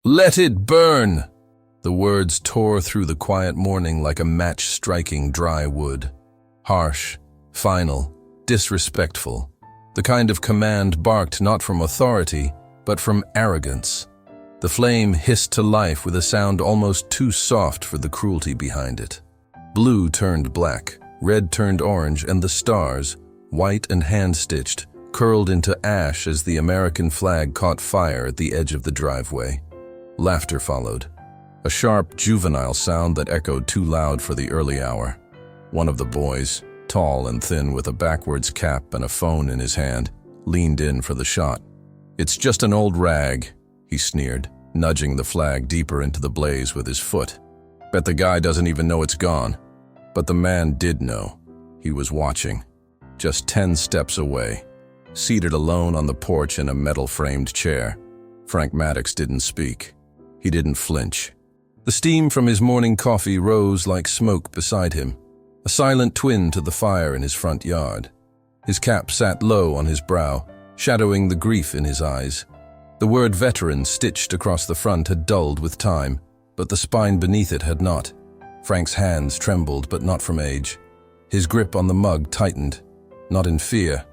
Let it burn! The words tore through the quiet morning like a match striking dry wood. Harsh, final, disrespectful. The kind of command barked not from authority, but from arrogance. The flame hissed to life with a sound almost too soft for the cruelty behind it. Blue turned black, red turned orange, and the stars, white and hand-stitched, curled into ash as the American flag caught fire at the edge of the driveway. Laughter followed, a sharp, juvenile sound that echoed too loud for the early hour. One of the boys, tall and thin with a backwards cap and a phone in his hand, leaned in for the shot. "It's just an old rag," he sneered, nudging the flag deeper into the blaze with his foot. "Bet the guy doesn't even know it's gone." But the man did know. He was watching, just 10 steps away, seated alone on the porch in a metal-framed chair. Frank Maddox didn't speak. He didn't flinch. The steam from his morning coffee rose like smoke beside him, a silent twin to the fire in his front yard. His cap sat low on his brow, shadowing the grief in his eyes. The word veteran stitched across the front had dulled with time, but the spine beneath it had not. Frank's hands trembled, but not from age. His grip on the mug tightened, not in fear,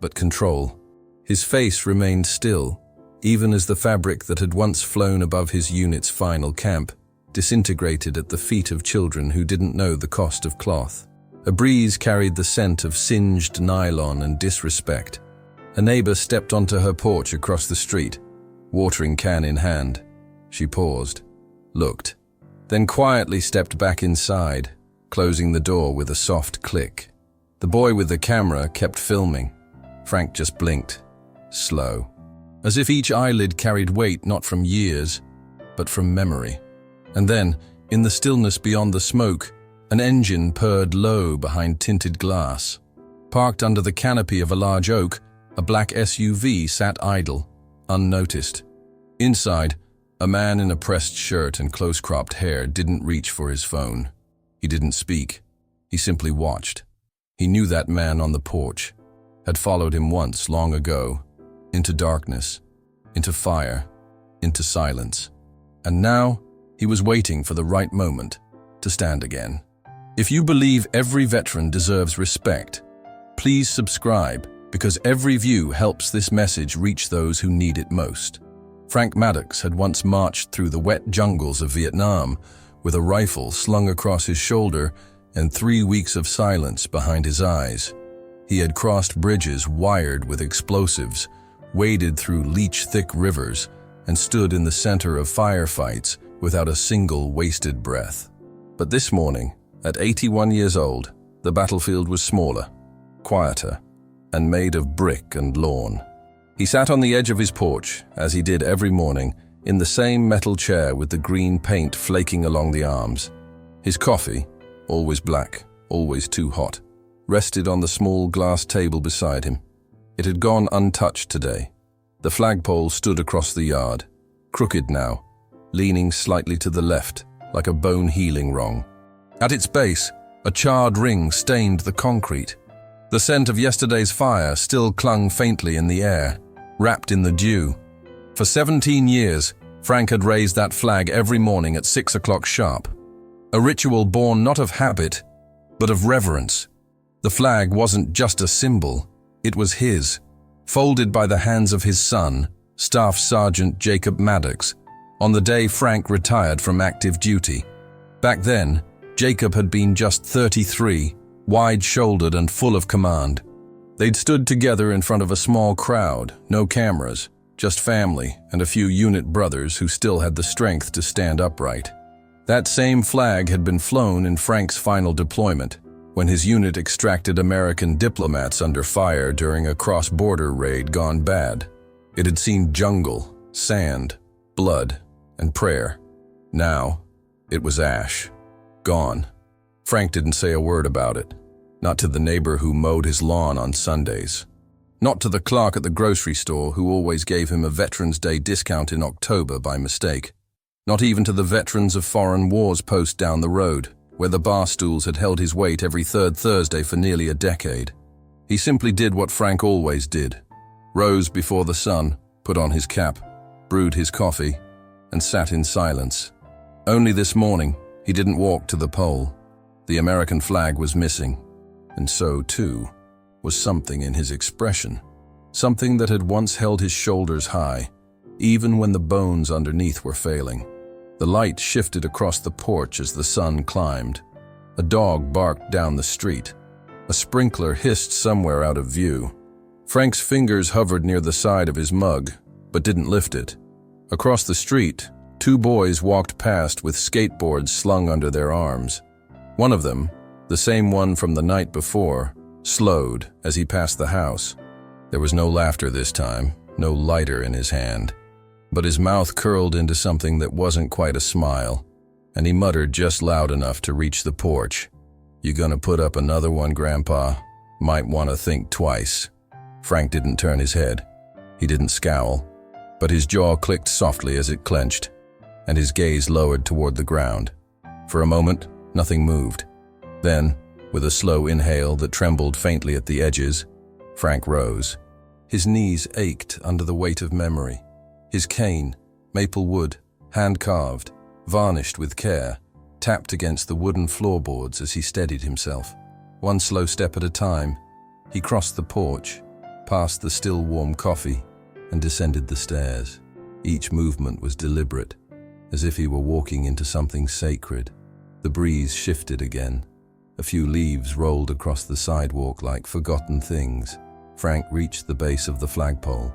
but control. His face remained still, even as the fabric that had once flown above his unit's final camp disintegrated at the feet of children who didn't know the cost of cloth. A breeze carried the scent of singed nylon and disrespect. A neighbor stepped onto her porch across the street, watering can in hand. She paused, looked, then quietly stepped back inside, closing the door with a soft click. The boy with the camera kept filming. Frank just blinked, slow, as if each eyelid carried weight not from years, but from memory. And then, in the stillness beyond the smoke, an engine purred low behind tinted glass. Parked under the canopy of a large oak, a black SUV sat idle, unnoticed. Inside, a man in a pressed shirt and close-cropped hair didn't reach for his phone. He didn't speak. He simply watched. He knew that man on the porch, had followed him once long ago, into darkness, into fire, into silence. And now, he was waiting for the right moment to stand again. If you believe every veteran deserves respect, please subscribe, because every view helps this message reach those who need it most. Frank Maddox had once marched through the wet jungles of Vietnam with a rifle slung across his shoulder and 3 weeks of silence behind his eyes. He had crossed bridges wired with explosives, waded through leech-thick rivers, and stood in the center of firefights without a single wasted breath. But this morning, at 81 years old, the battlefield was smaller, quieter, and made of brick and lawn. He sat on the edge of his porch, as he did every morning, in the same metal chair with the green paint flaking along the arms. His coffee, always black, always too hot, rested on the small glass table beside him. It had gone untouched today. The flagpole stood across the yard, crooked now, leaning slightly to the left, like a bone-healing wrong. At its base, a charred ring stained the concrete. The scent of yesterday's fire still clung faintly in the air, wrapped in the dew. For 17 years, Frank had raised that flag every morning at 6 o'clock sharp. A ritual born not of habit, but of reverence. The flag wasn't just a symbol, it was his, folded by the hands of his son, Staff Sergeant Jacob Maddox, on the day Frank retired from active duty. Back then, Jacob had been just 33, wide-shouldered and full of command. They'd stood together in front of a small crowd, no cameras, just family and a few unit brothers who still had the strength to stand upright. That same flag had been flown in Frank's final deployment, when his unit extracted American diplomats under fire during a cross-border raid gone bad. It had seen jungle, sand, blood, and prayer. Now, it was ash. Gone. Frank didn't say a word about it. Not to the neighbor who mowed his lawn on Sundays. Not to the clerk at the grocery store who always gave him a Veterans Day discount in October by mistake. Not even to the Veterans of Foreign Wars post down the road, where the bar stools had held his weight every third Thursday for nearly a decade. He simply did what Frank always did. Rose before the sun, put on his cap, brewed his coffee, and sat in silence. Only this morning, he didn't walk to the pole. The American flag was missing, and so, too, was something in his expression. Something that had once held his shoulders high, even when the bones underneath were failing. The light shifted across the porch as the sun climbed. A dog barked down the street. A sprinkler hissed somewhere out of view. Frank's fingers hovered near the side of his mug, but didn't lift it. Across the street, two boys walked past with skateboards slung under their arms. One of them, the same one from the night before, slowed as he passed the house. There was no laughter this time, no lighter in his hand. But his mouth curled into something that wasn't quite a smile, and he muttered just loud enough to reach the porch. "You gonna put up another one, Grandpa? Might want to think twice." Frank didn't turn his head. He didn't scowl, but his jaw clicked softly as it clenched, and his gaze lowered toward the ground. For a moment, nothing moved. Then, with a slow inhale that trembled faintly at the edges, Frank rose. His knees ached under the weight of memory. His cane, maple wood, hand-carved, varnished with care, tapped against the wooden floorboards as he steadied himself. One slow step at a time, he crossed the porch, passed the still warm coffee, and descended the stairs. Each movement was deliberate, as if he were walking into something sacred. The breeze shifted again. A few leaves rolled across the sidewalk like forgotten things. Frank reached the base of the flagpole.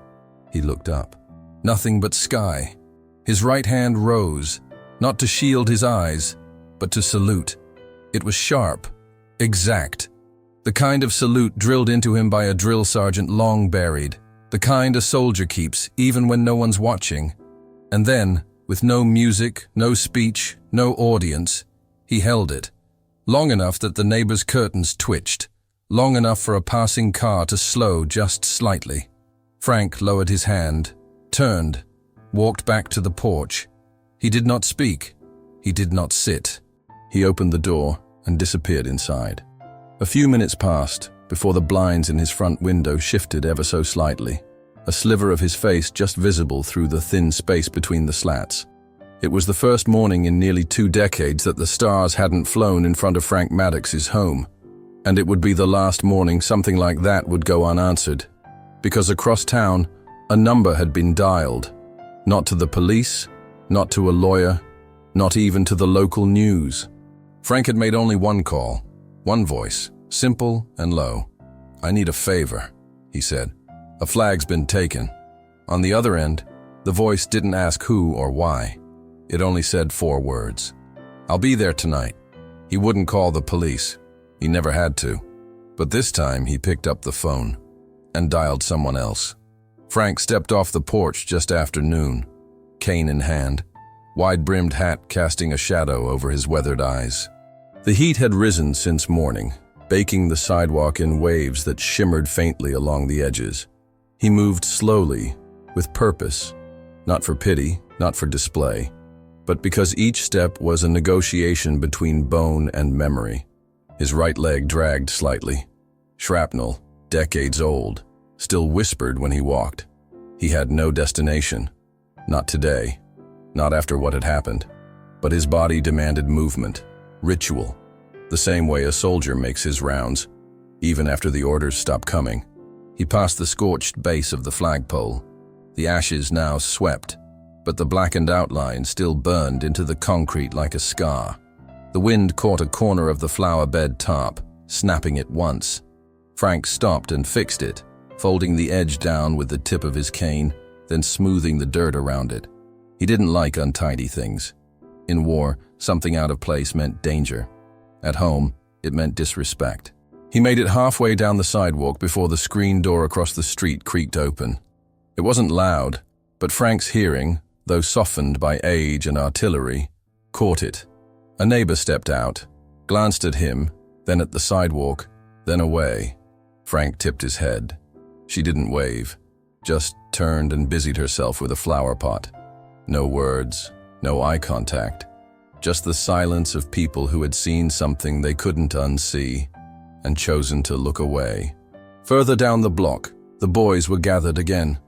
He looked up. Nothing but sky. His right hand rose, not to shield his eyes, but to salute. It was sharp, exact. The kind of salute drilled into him by a drill sergeant long buried. The kind a soldier keeps, even when no one's watching. And then, with no music, no speech, no audience, he held it. Long enough that the neighbor's curtains twitched. Long enough for a passing car to slow just slightly. Frank lowered his hand, turned, walked back to the porch. He did not speak. He did not sit. He opened the door and disappeared inside. A few minutes passed before the blinds in his front window shifted ever so slightly, a sliver of his face just visible through the thin space between the slats. It was the first morning in nearly 2 decades that the stars hadn't flown in front of Frank Maddox's home, and it would be the last morning something like that would go unanswered, because across town, a number had been dialed, not to the police, not to a lawyer, not even to the local news. Frank had made only one call, one voice, simple and low. "I need a favor," he said. "A flag's been taken." On the other end, the voice didn't ask who or why. It only said 4 words. "I'll be there tonight." He wouldn't call the police. He never had to. But this time he picked up the phone and dialed someone else. Frank stepped off the porch just after noon, cane in hand, wide-brimmed hat casting a shadow over his weathered eyes. The heat had risen since morning, baking the sidewalk in waves that shimmered faintly along the edges. He moved slowly, with purpose, not for pity, not for display, but because each step was a negotiation between bone and memory. His right leg dragged slightly. Shrapnel, decades old, still whispered when he walked. He had no destination. Not today, not after what had happened. But his body demanded movement, ritual, the same way a soldier makes his rounds, even after the orders stop coming. He passed the scorched base of the flagpole. The ashes now swept, but the blackened outline still burned into the concrete like a scar. The wind caught a corner of the flower bed top, snapping it once. Frank stopped and fixed it, folding the edge down with the tip of his cane, then smoothing the dirt around it. He didn't like untidy things. In war, something out of place meant danger. At home, it meant disrespect. He made it halfway down the sidewalk before the screen door across the street creaked open. It wasn't loud, but Frank's hearing, though softened by age and artillery, caught it. A neighbor stepped out, glanced at him, then at the sidewalk, then away. Frank tipped his head. She didn't wave, just turned and busied herself with a flower pot. No words, no eye contact, just the silence of people who had seen something they couldn't unsee and chosen to look away. Further down the block, the boys were gathered again.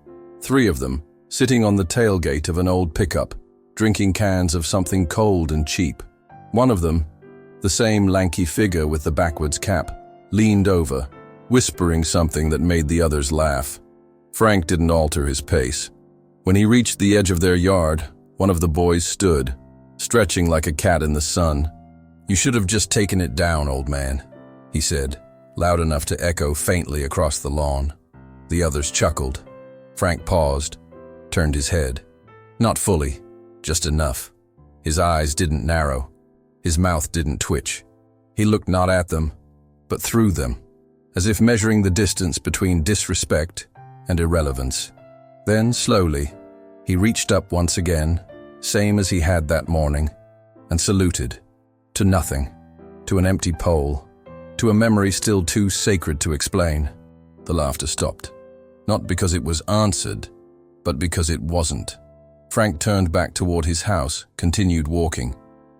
3 of them, sitting on the tailgate of an old pickup, drinking cans of something cold and cheap. One of them, the same lanky figure with the backwards cap, leaned over, whispering something that made the others laugh. Frank didn't alter his pace. When he reached the edge of their yard, one of the boys stood, stretching like a cat in the sun. "You should have just taken it down, old man," he said, loud enough to echo faintly across the lawn. The others chuckled. Frank paused, turned his head. Not fully, just enough. His eyes didn't narrow. His mouth didn't twitch. He looked not at them, but through them, as if measuring the distance between disrespect and irrelevance. Then, slowly, he reached up once again, same as he had that morning, and saluted. To nothing, to an empty pole, to a memory still too sacred to explain. The laughter stopped. Not because it was answered, but because it wasn't. Frank turned back toward his house, continued walking.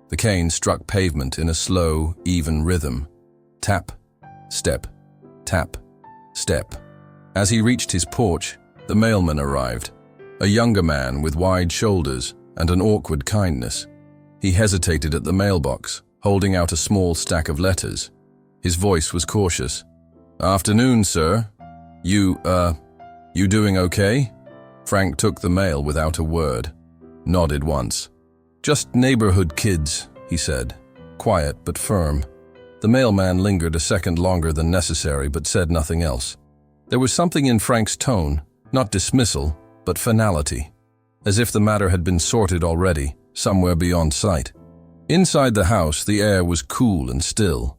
The cane struck pavement in a slow, even rhythm. Tap, step, tap, step. As he reached his porch, the mailman arrived. A younger man with wide shoulders and an awkward kindness. He hesitated at the mailbox, holding out a small stack of letters. His voice was cautious. "Afternoon, sir. You doing okay?" Frank took the mail without a word, nodded once. "Just neighborhood kids," he said, quiet but firm. The mailman lingered a second longer than necessary but said nothing else. There was something in Frank's tone, not dismissal, but finality, as if the matter had been sorted already, somewhere beyond sight. Inside the house, the air was cool and still.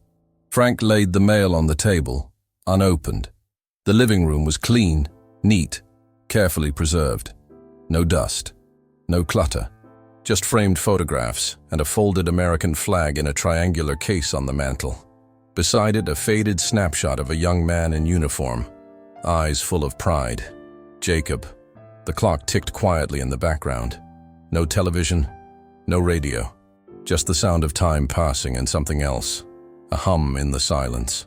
Frank laid the mail on the table, unopened. The living room was clean, neat, carefully preserved. No dust, no clutter, just framed photographs and a folded American flag in a triangular case on the mantel. Beside it, a faded snapshot of a young man in uniform, eyes full of pride. Jacob. The clock ticked quietly in the background. No television, no radio. Just the sound of time passing and something else. A hum in the silence.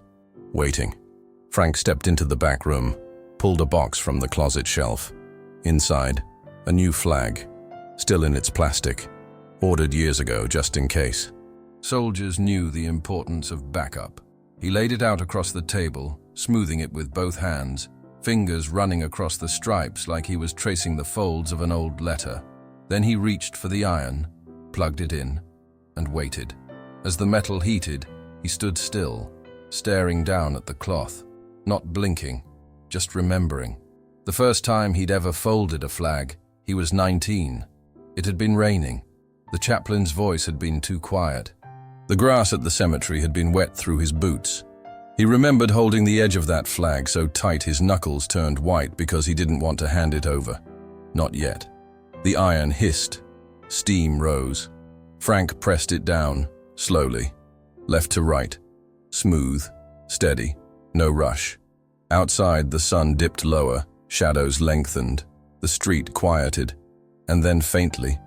Waiting. Frank stepped into the back room, pulled a box from the closet shelf. Inside, a new flag, still in its plastic, ordered years ago just in case. Soldiers knew the importance of backup. He laid it out across the table, smoothing it with both hands, fingers running across the stripes like he was tracing the folds of an old letter. Then he reached for the iron, plugged it in, and waited. As the metal heated, he stood still, staring down at the cloth, not blinking, just remembering. The first time he'd ever folded a flag, he was 19. It had been raining. The chaplain's voice had been too quiet. The grass at the cemetery had been wet through his boots. He remembered holding the edge of that flag so tight his knuckles turned white because he didn't want to hand it over. Not yet. The iron hissed. Steam rose. Frank pressed it down, slowly, left to right. Smooth, steady, no rush. Outside, the sun dipped lower, shadows lengthened, the street quieted, and then faintly,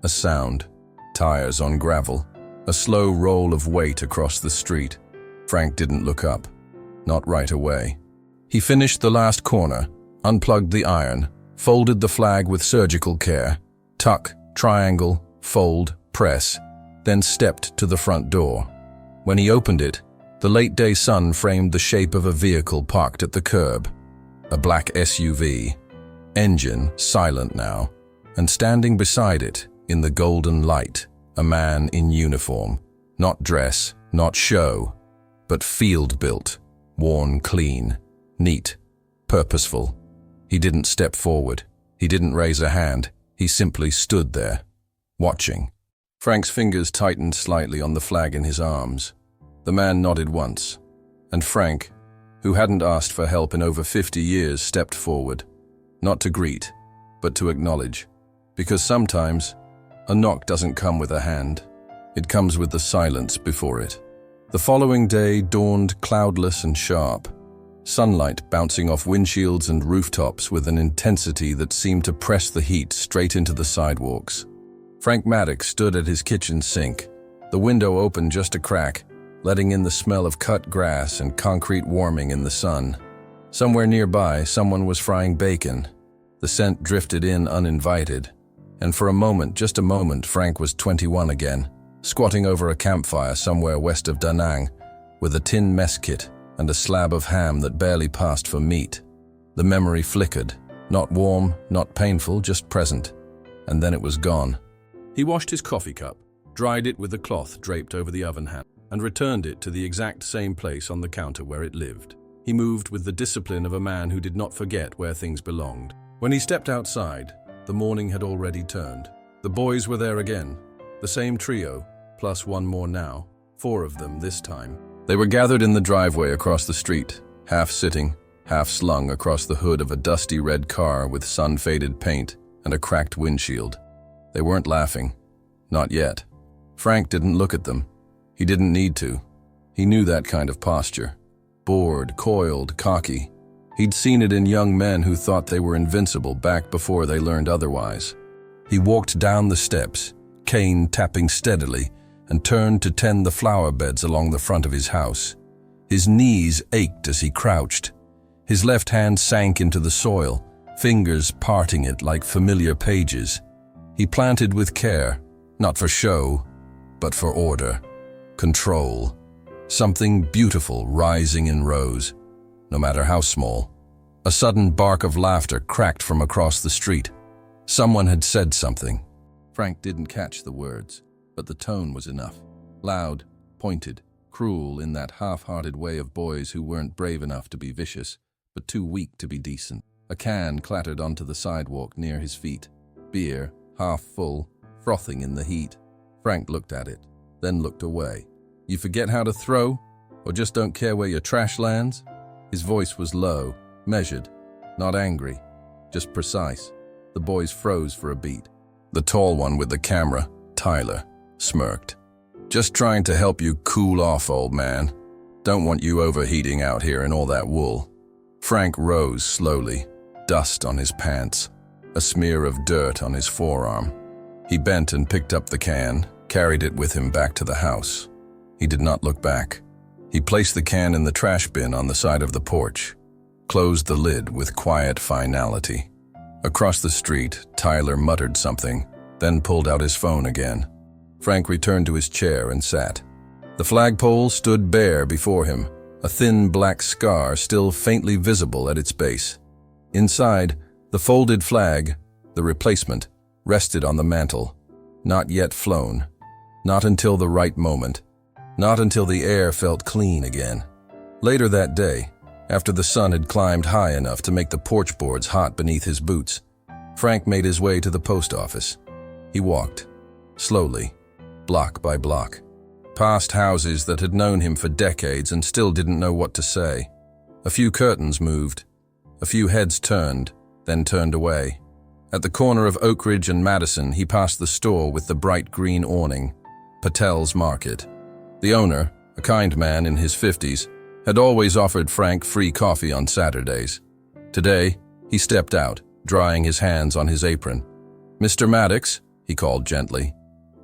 a sound, tires on gravel, a slow roll of weight across the street. Frank didn't look up, not right away. He finished the last corner, unplugged the iron, folded the flag with surgical care, tuck, triangle, fold, press, then stepped to the front door. When he opened it, the late-day sun framed the shape of a vehicle parked at the curb, a black SUV, engine silent now, and standing beside it, in the golden light, a man in uniform, not dress, not show, but field-built, worn clean, neat, purposeful. He didn't step forward. He didn't raise a hand. He simply stood there, watching. Frank's fingers tightened slightly on the flag in his arms. The man nodded once, and Frank, who hadn't asked for help in over 50 years, stepped forward, not to greet, but to acknowledge, because sometimes a knock doesn't come with a hand. It comes with the silence before it. The following day dawned cloudless and sharp, sunlight bouncing off windshields and rooftops with an intensity that seemed to press the heat straight into the sidewalks. Frank Maddox stood at his kitchen sink, the window open just a crack, letting in the smell of cut grass and concrete warming in the sun. Somewhere nearby, someone was frying bacon. The scent drifted in uninvited. And for a moment, just a moment, Frank was 21 again, squatting over a campfire somewhere west of Da Nang, with a tin mess kit and a slab of ham that barely passed for meat. The memory flickered, not warm, not painful, just present. And then it was gone. He washed his coffee cup, dried it with a cloth draped over the oven ham, and returned it to the exact same place on the counter where it lived. He moved with the discipline of a man who did not forget where things belonged. When he stepped outside, the morning had already turned. The boys were there again, the same trio, plus one more now, 4 of them this time. They were gathered in the driveway across the street, half sitting, half slung across the hood of a dusty red car with sun-faded paint and a cracked windshield. They weren't laughing. Not yet. Frank didn't look at them. He didn't need to. He knew that kind of posture. Bored, coiled, cocky. He'd seen it in young men who thought they were invincible back before they learned otherwise. He walked down the steps, cane tapping steadily, and turned to tend the flower beds along the front of his house. His knees ached as he crouched. His left hand sank into the soil, fingers parting it like familiar pages. He planted with care, not for show, but for order, control. Something beautiful rising in rows, no matter how small. A sudden bark of laughter cracked from across the street. Someone had said something. Frank didn't catch the words, but the tone was enough. Loud, pointed, cruel in that half-hearted way of boys who weren't brave enough to be vicious, but too weak to be decent. A can clattered onto the sidewalk near his feet. Beer, half full, frothing in the heat. Frank looked at it, then looked away. You forget how to throw? Or just don't care where your trash lands? His voice was low, measured, not angry, just precise. The boys froze for a beat. The tall one with the camera, Tyler, smirked. Just trying to help you cool off, old man. Don't want you overheating out here in all that wool. Frank rose slowly, dust on his pants, a smear of dirt on his forearm. He bent and picked up the can, carried it with him back to the house. He did not look back. He placed the can in the trash bin on the side of the porch, closed the lid with quiet finality. Across the street, Tyler muttered something, then pulled out his phone again. Frank returned to his chair and sat. The flagpole stood bare before him, a thin black scar still faintly visible at its base. Inside, the folded flag, the replacement, rested on the mantel, not yet flown, not until the right moment, not until the air felt clean again. Later that day, after the sun had climbed high enough to make the porch boards hot beneath his boots, Frank made his way to the post office. He walked, slowly, block by block, past houses that had known him for decades and still didn't know what to say. A few curtains moved, a few heads turned, then turned away. At the corner of Oak Ridge and Madison, he passed the store with the bright green awning, Patel's Market. The owner, a kind man in his 50s, had always offered Frank free coffee on Saturdays. Today, he stepped out, drying his hands on his apron. "Mr. Maddox," he called gently.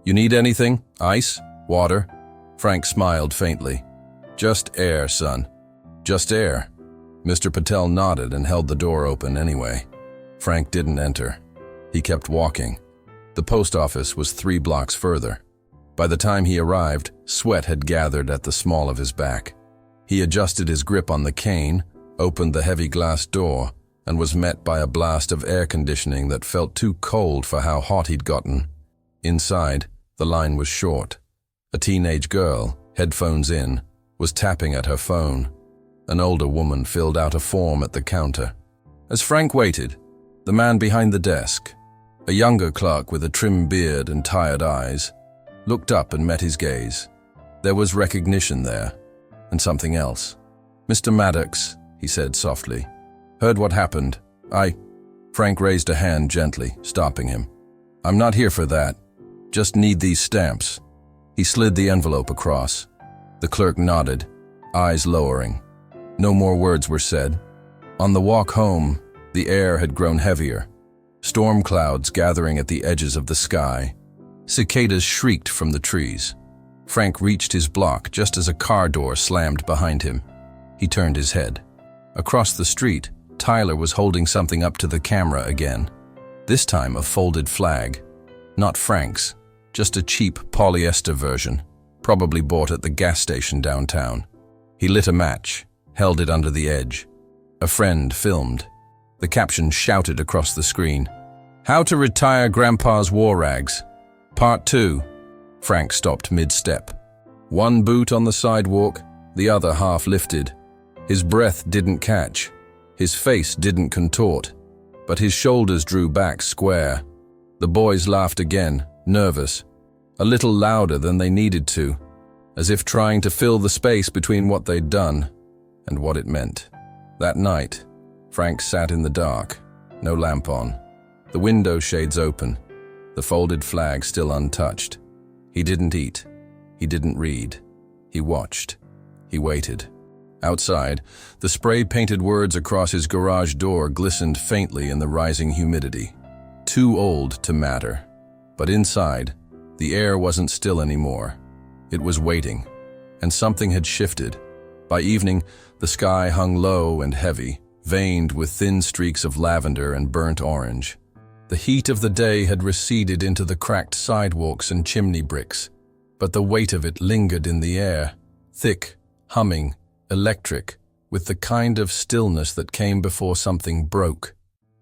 "You need anything? Ice? Water?" Frank smiled faintly. "Just air, son. Just air." Mr. Patel nodded and held the door open anyway. Frank didn't enter. He kept walking. The post office was 3 blocks further. By the time he arrived, sweat had gathered at the small of his back. He adjusted his grip on the cane, opened the heavy glass door, and was met by a blast of air conditioning that felt too cold for how hot he'd gotten. Inside, the line was short. A teenage girl, headphones in, was tapping at her phone. An older woman filled out a form at the counter. As Frank waited, the man behind the desk, a younger clerk with a trim beard and tired eyes, looked up and met his gaze. There was recognition there, and something else. "Mr. Maddox," he said softly. "Heard what happened. Frank raised a hand gently, stopping him. "I'm not here for that. Just need these stamps." He slid the envelope across. The clerk nodded, eyes lowering. No more words were said. On the walk home, the air had grown heavier. Storm clouds gathering at the edges of the sky. Cicadas shrieked from the trees. Frank reached his block just as a car door slammed behind him. He turned his head. Across the street, Tyler was holding something up to the camera again. This time a folded flag. Not Frank's, just a cheap polyester version, probably bought at the gas station downtown. He lit a match, held it under the edge. A friend filmed. The caption shouted across the screen, "How to retire Grandpa's war rags. Part 2. Frank stopped mid-step. One boot on the sidewalk, the other half lifted. His breath didn't catch. His face didn't contort. But his shoulders drew back square. The boys laughed again, nervous. A little louder than they needed to, as if trying to fill the space between what they'd done and what it meant. That night, Frank sat in the dark, no lamp on, the window shades open, the folded flag still untouched. He didn't eat. He didn't read. He watched. He waited. Outside, the spray-painted words across his garage door glistened faintly in the rising humidity. Too old to matter. But inside, the air wasn't still anymore. It was waiting, and something had shifted. By evening, the sky hung low and heavy, veined with thin streaks of lavender and burnt orange. The heat of the day had receded into the cracked sidewalks and chimney bricks, but the weight of it lingered in the air, thick, humming, electric, with the kind of stillness that came before something broke.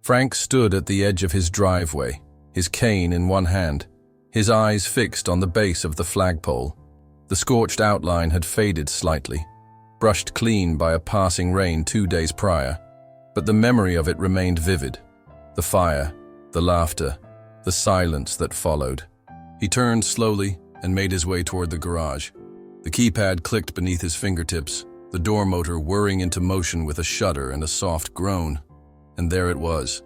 Frank stood at the edge of his driveway, his cane in one hand, his eyes fixed on the base of the flagpole. The scorched outline had faded slightly, brushed clean by a passing rain 2 days prior, but the memory of it remained vivid. The fire, the laughter, the silence that followed. He turned slowly and made his way toward the garage. The keypad clicked beneath his fingertips, the door motor whirring into motion with a shudder and a soft groan. And there it was,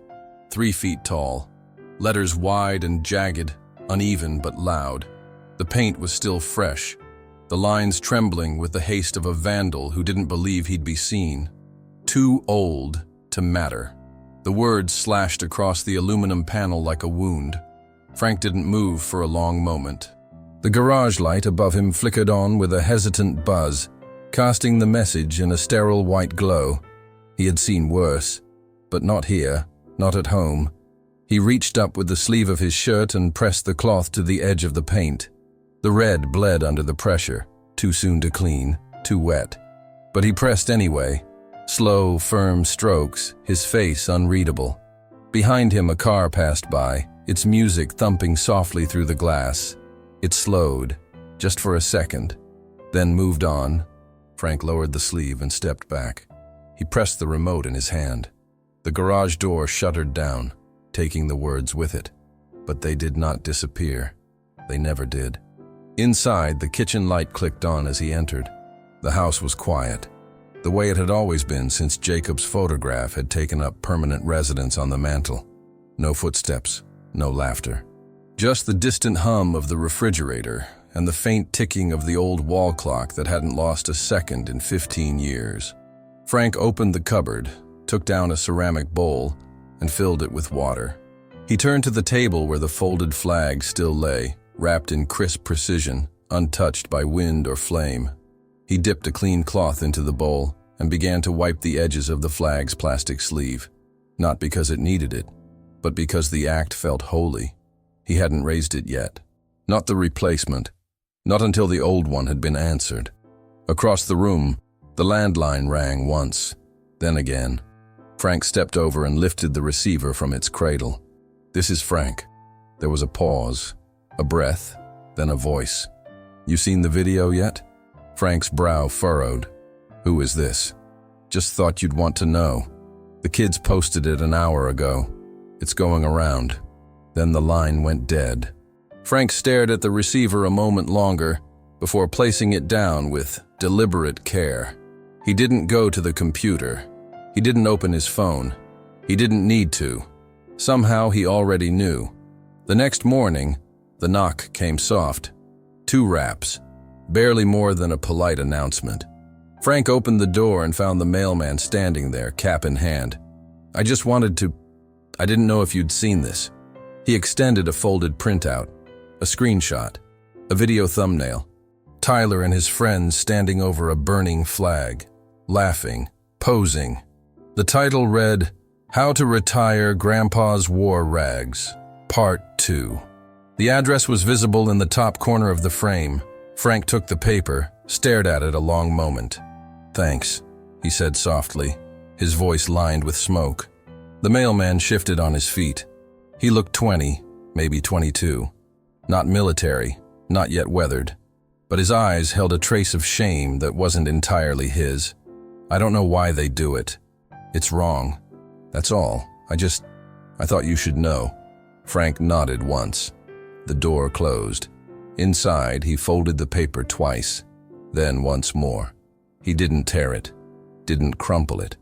3 feet tall, letters wide and jagged, uneven but loud. The paint was still fresh, the lines trembling with the haste of a vandal who didn't believe he'd be seen. Too old to matter. The words slashed across the aluminum panel like a wound. Frank didn't move for a long moment. The garage light above him flickered on with a hesitant buzz, casting the message in a sterile white glow. He had seen worse, but not here, not at home. He reached up with the sleeve of his shirt and pressed the cloth to the edge of the paint. The red bled under the pressure, too soon to clean, too wet. But he pressed anyway, slow, firm strokes, his face unreadable. Behind him a car passed by, its music thumping softly through the glass. It slowed, just for a second, then moved on. Frank lowered the sleeve and stepped back. He pressed the remote in his hand. The garage door shuttered down, taking the words with it. But they did not disappear. They never did. Inside, the kitchen light clicked on as he entered. The house was quiet, the way it had always been since Jacob's photograph had taken up permanent residence on the mantel. No footsteps, no laughter. Just the distant hum of the refrigerator and the faint ticking of the old wall clock that hadn't lost a second in 15 years. Frank opened the cupboard, took down a ceramic bowl, and filled it with water. He turned to the table where the folded flag still lay, wrapped in crisp precision, untouched by wind or flame. He dipped a clean cloth into the bowl and began to wipe the edges of the flag's plastic sleeve, not because it needed it, but because the act felt holy. He hadn't raised it yet. Not the replacement. Not until the old one had been answered. Across the room, the landline rang once, then again. Frank stepped over and lifted the receiver from its cradle. "This is Frank." There was a pause, a breath, then a voice. "You seen the video yet?" Frank's brow furrowed. "Who is this?" "Just thought you'd want to know. The kids posted it an hour ago. It's going around." Then the line went dead. Frank stared at the receiver a moment longer before placing it down with deliberate care. He didn't go to the computer. He didn't open his phone. He didn't need to. Somehow he already knew. The next morning, the knock came soft. 2 raps, barely more than a polite announcement. Frank opened the door and found the mailman standing there, cap in hand. I didn't know if you'd seen this." He extended a folded printout, a screenshot, a video thumbnail. Tyler and his friends standing over a burning flag, laughing, posing. The title read, How to Retire Grandpa's War Rags, Part 2. The address was visible in the top corner of the frame. Frank took the paper, stared at it a long moment. "Thanks," he said softly, his voice lined with smoke. The mailman shifted on his feet. He looked 20, maybe 22. Not military, not yet weathered. But his eyes held a trace of shame that wasn't entirely his. "I don't know why they do it. It's wrong. That's all. I thought you should know." Frank nodded once. The door closed. Inside, he folded the paper twice, then once more. He didn't tear it, didn't crumple it.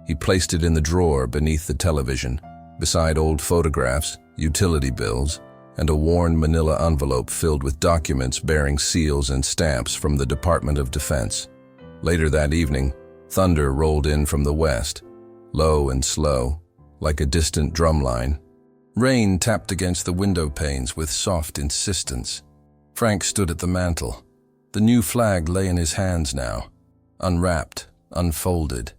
He placed it in the drawer beneath the television, beside old photographs, utility bills, and a worn manila envelope filled with documents bearing seals and stamps from the Department of Defense. Later that evening, thunder rolled in from the west, low and slow, like a distant drumline. Rain tapped against the window panes with soft insistence. Frank stood at the mantel. The new flag lay in his hands now, unwrapped, unfolded.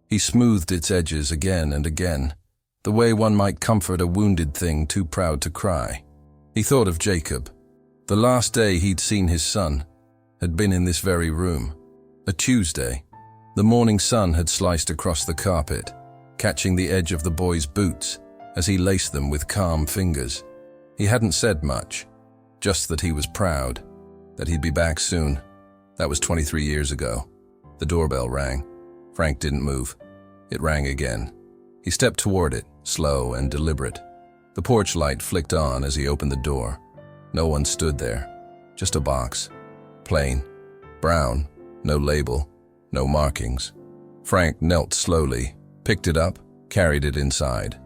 He smoothed its edges again and again, the way one might comfort a wounded thing too proud to cry. He thought of Jacob. The last day he'd seen his son had been in this very room. A Tuesday. The morning sun had sliced across the carpet, catching the edge of the boy's boots as he laced them with calm fingers. He hadn't said much, just that he was proud, that he'd be back soon. That was 23 years ago. The doorbell rang. Frank didn't move. It rang again. He stepped toward it, slow and deliberate. The porch light flicked on as he opened the door. No one stood there. Just a box. Plain. Brown. No label. No markings. Frank knelt slowly, picked it up, carried it inside.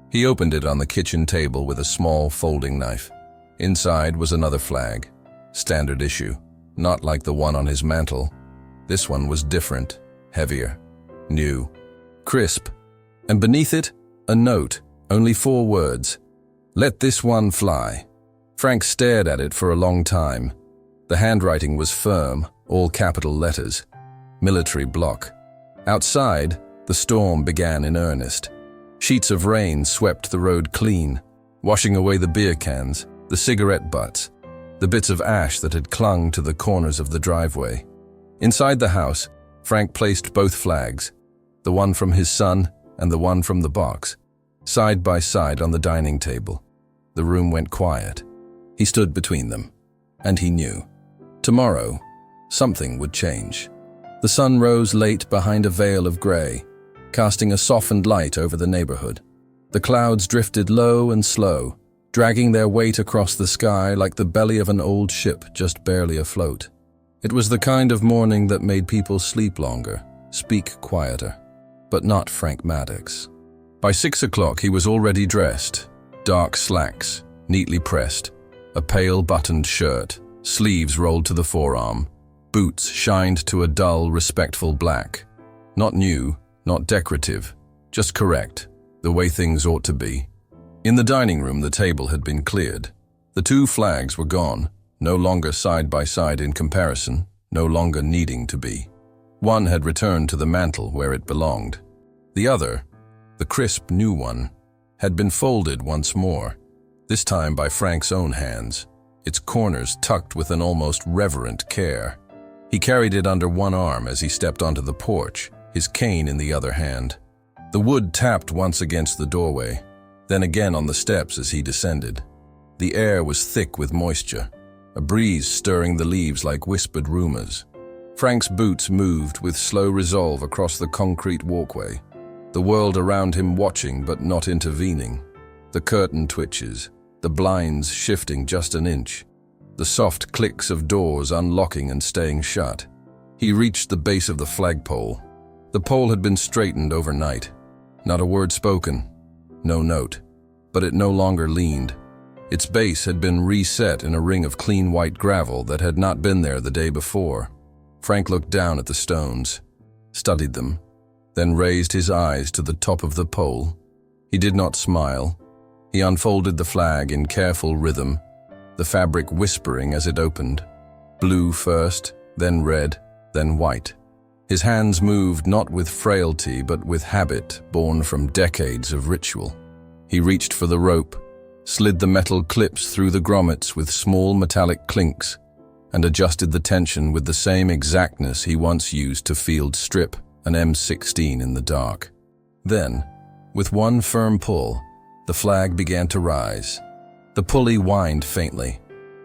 He opened it on the kitchen table with a small folding knife. Inside was another flag. Standard issue. Not like the one on his mantel. This one was different, heavier, new, crisp. And beneath it, a note, only 4 words. "Let this one fly." Frank stared at it for a long time. The handwriting was firm, all capital letters. Military block. Outside, the storm began in earnest. Sheets of rain swept the road clean, washing away the beer cans, the cigarette butts, the bits of ash that had clung to the corners of the driveway. Inside the house, Frank placed both flags, the one from his son and the one from the box, side by side on the dining table. The room went quiet. He stood between them, and he knew. Tomorrow, something would change. The sun rose late behind a veil of gray, casting a softened light over the neighborhood. The clouds drifted low and slow, dragging their weight across the sky like the belly of an old ship just barely afloat. It was the kind of morning that made people sleep longer, speak quieter. But not Frank Maddox. By 6 o'clock he was already dressed. Dark slacks, neatly pressed, a pale buttoned shirt, sleeves rolled to the forearm, boots shined to a dull, respectful black. Not new, not decorative, just correct, the way things ought to be. In the dining room, the table had been cleared. The 2 flags were gone, no longer side by side in comparison, no longer needing to be. One had returned to the mantel where it belonged. The other, the crisp new one, had been folded once more, this time by Frank's own hands, its corners tucked with an almost reverent care. He carried it under one arm as he stepped onto the porch, his cane in the other hand. The wood tapped once against the doorway, then again on the steps as he descended. The air was thick with moisture, a breeze stirring the leaves like whispered rumors. Frank's boots moved with slow resolve across the concrete walkway, the world around him watching but not intervening. The curtain twitches, the blinds shifting just an inch, the soft clicks of doors unlocking and staying shut. He reached the base of the flagpole. The pole had been straightened overnight. Not a word spoken, no note, but it no longer leaned. Its base had been reset in a ring of clean white gravel that had not been there the day before. Frank looked down at the stones, studied them, then raised his eyes to the top of the pole. He did not smile. He unfolded the flag in careful rhythm, the fabric whispering as it opened. Blue first, then red, then white. His hands moved not with frailty but with habit born from decades of ritual. He reached for the rope, slid the metal clips through the grommets with small metallic clinks, and adjusted the tension with the same exactness he once used to field strip an M16 in the dark. Then, with one firm pull, the flag began to rise. The pulley whined faintly.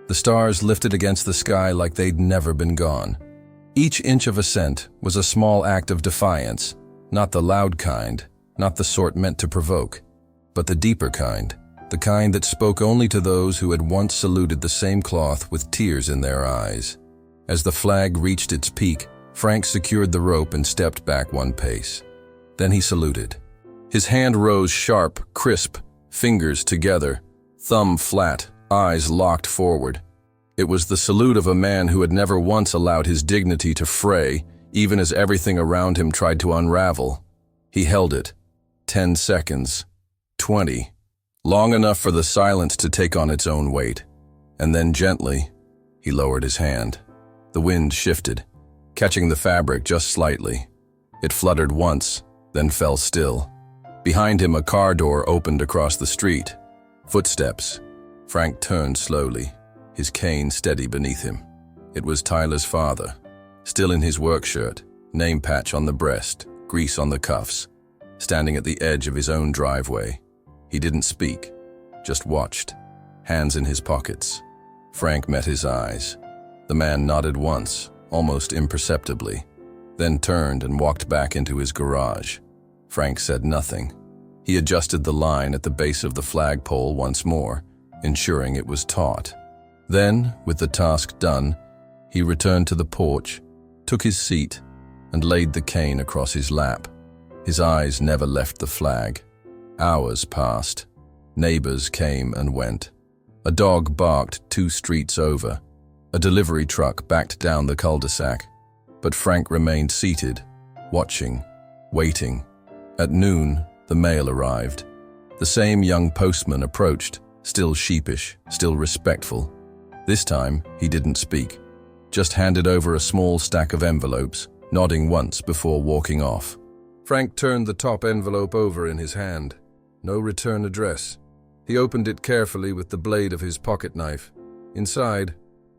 The stars lifted against the sky like they'd never been gone. Each inch of ascent was a small act of defiance, not the loud kind, not the sort meant to provoke, but the deeper kind, the kind that spoke only to those who had once saluted the same cloth with tears in their eyes. As the flag reached its peak, Frank secured the rope and stepped back one pace. Then he saluted. His hand rose sharp, crisp, fingers together, thumb flat, eyes locked forward. It was the salute of a man who had never once allowed his dignity to fray, even as everything around him tried to unravel. He held it. 10 seconds. 20. Long enough for the silence to take on its own weight. And then gently, he lowered his hand. The wind shifted, catching the fabric just slightly. It fluttered once, then fell still. Behind him, a car door opened across the street. Footsteps. Frank turned slowly, his cane steady beneath him. It was Tyler's father, still in his work shirt, name patch on the breast, grease on the cuffs, standing at the edge of his own driveway. He didn't speak, just watched, hands in his pockets. Frank met his eyes. The man nodded once, almost imperceptibly, then turned and walked back into his garage. Frank said nothing. He adjusted the line at the base of the flagpole once more, ensuring it was taut. Then, with the task done, he returned to the porch, took his seat, and laid the cane across his lap. His eyes never left the flag. Hours passed. Neighbors came and went. A dog barked 2 streets over. A delivery truck backed down the cul-de-sac. But Frank remained seated, watching, waiting. At noon, the mail arrived. The same young postman approached, still sheepish, still respectful. This time, he didn't speak, just handed over a small stack of envelopes, nodding once before walking off. Frank turned the top envelope over in his hand. No return address. He opened it carefully with the blade of his pocket knife. Inside,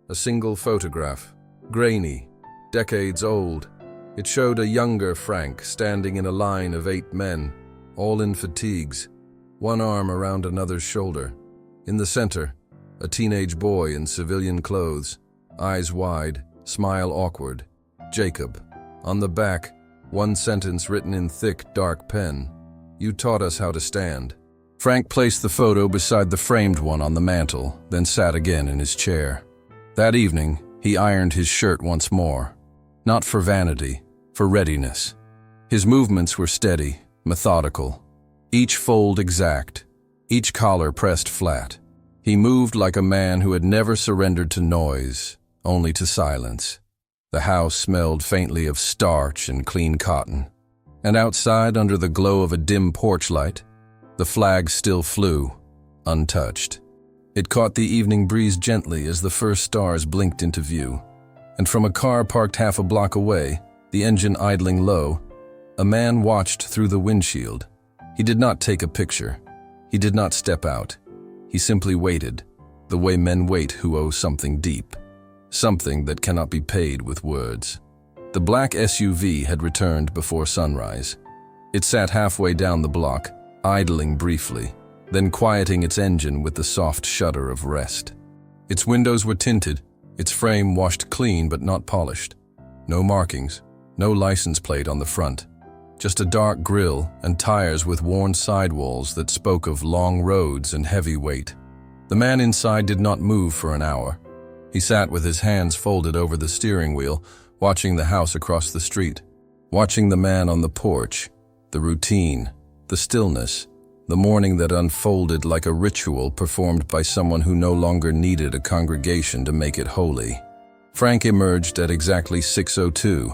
a single photograph, grainy, decades old. It showed a younger Frank standing in a line of 8 men, all in fatigues, one arm around another's shoulder. In the center, a teenage boy in civilian clothes, eyes wide, smile awkward. Jacob. On the back, one sentence written in thick, dark pen. You taught us how to stand. Frank placed the photo beside the framed one on the mantel, then sat again in his chair. That evening, he ironed his shirt once more. Not for vanity, for readiness. His movements were steady, methodical. Each fold exact, each collar pressed flat. He moved like a man who had never surrendered to noise, only to silence. The house smelled faintly of starch and clean cotton. And outside, under the glow of a dim porch light, the flag still flew, untouched. It caught the evening breeze gently as the first stars blinked into view. And from a car parked half a block away, the engine idling low, a man watched through the windshield. He did not take a picture. He did not step out. He simply waited, the way men wait who owe something deep, something that cannot be paid with words. The black SUV had returned before sunrise. It sat halfway down the block, idling briefly, then quieting its engine with the soft shudder of rest. Its windows were tinted, its frame washed clean but not polished. No markings, no license plate on the front. Just a dark grille and tires with worn sidewalls that spoke of long roads and heavy weight. The man inside did not move for an hour. He sat with his hands folded over the steering wheel, watching the house across the street, watching the man on the porch, the routine, the stillness, the morning that unfolded like a ritual performed by someone who no longer needed a congregation to make it holy. Frank emerged at exactly 6:02,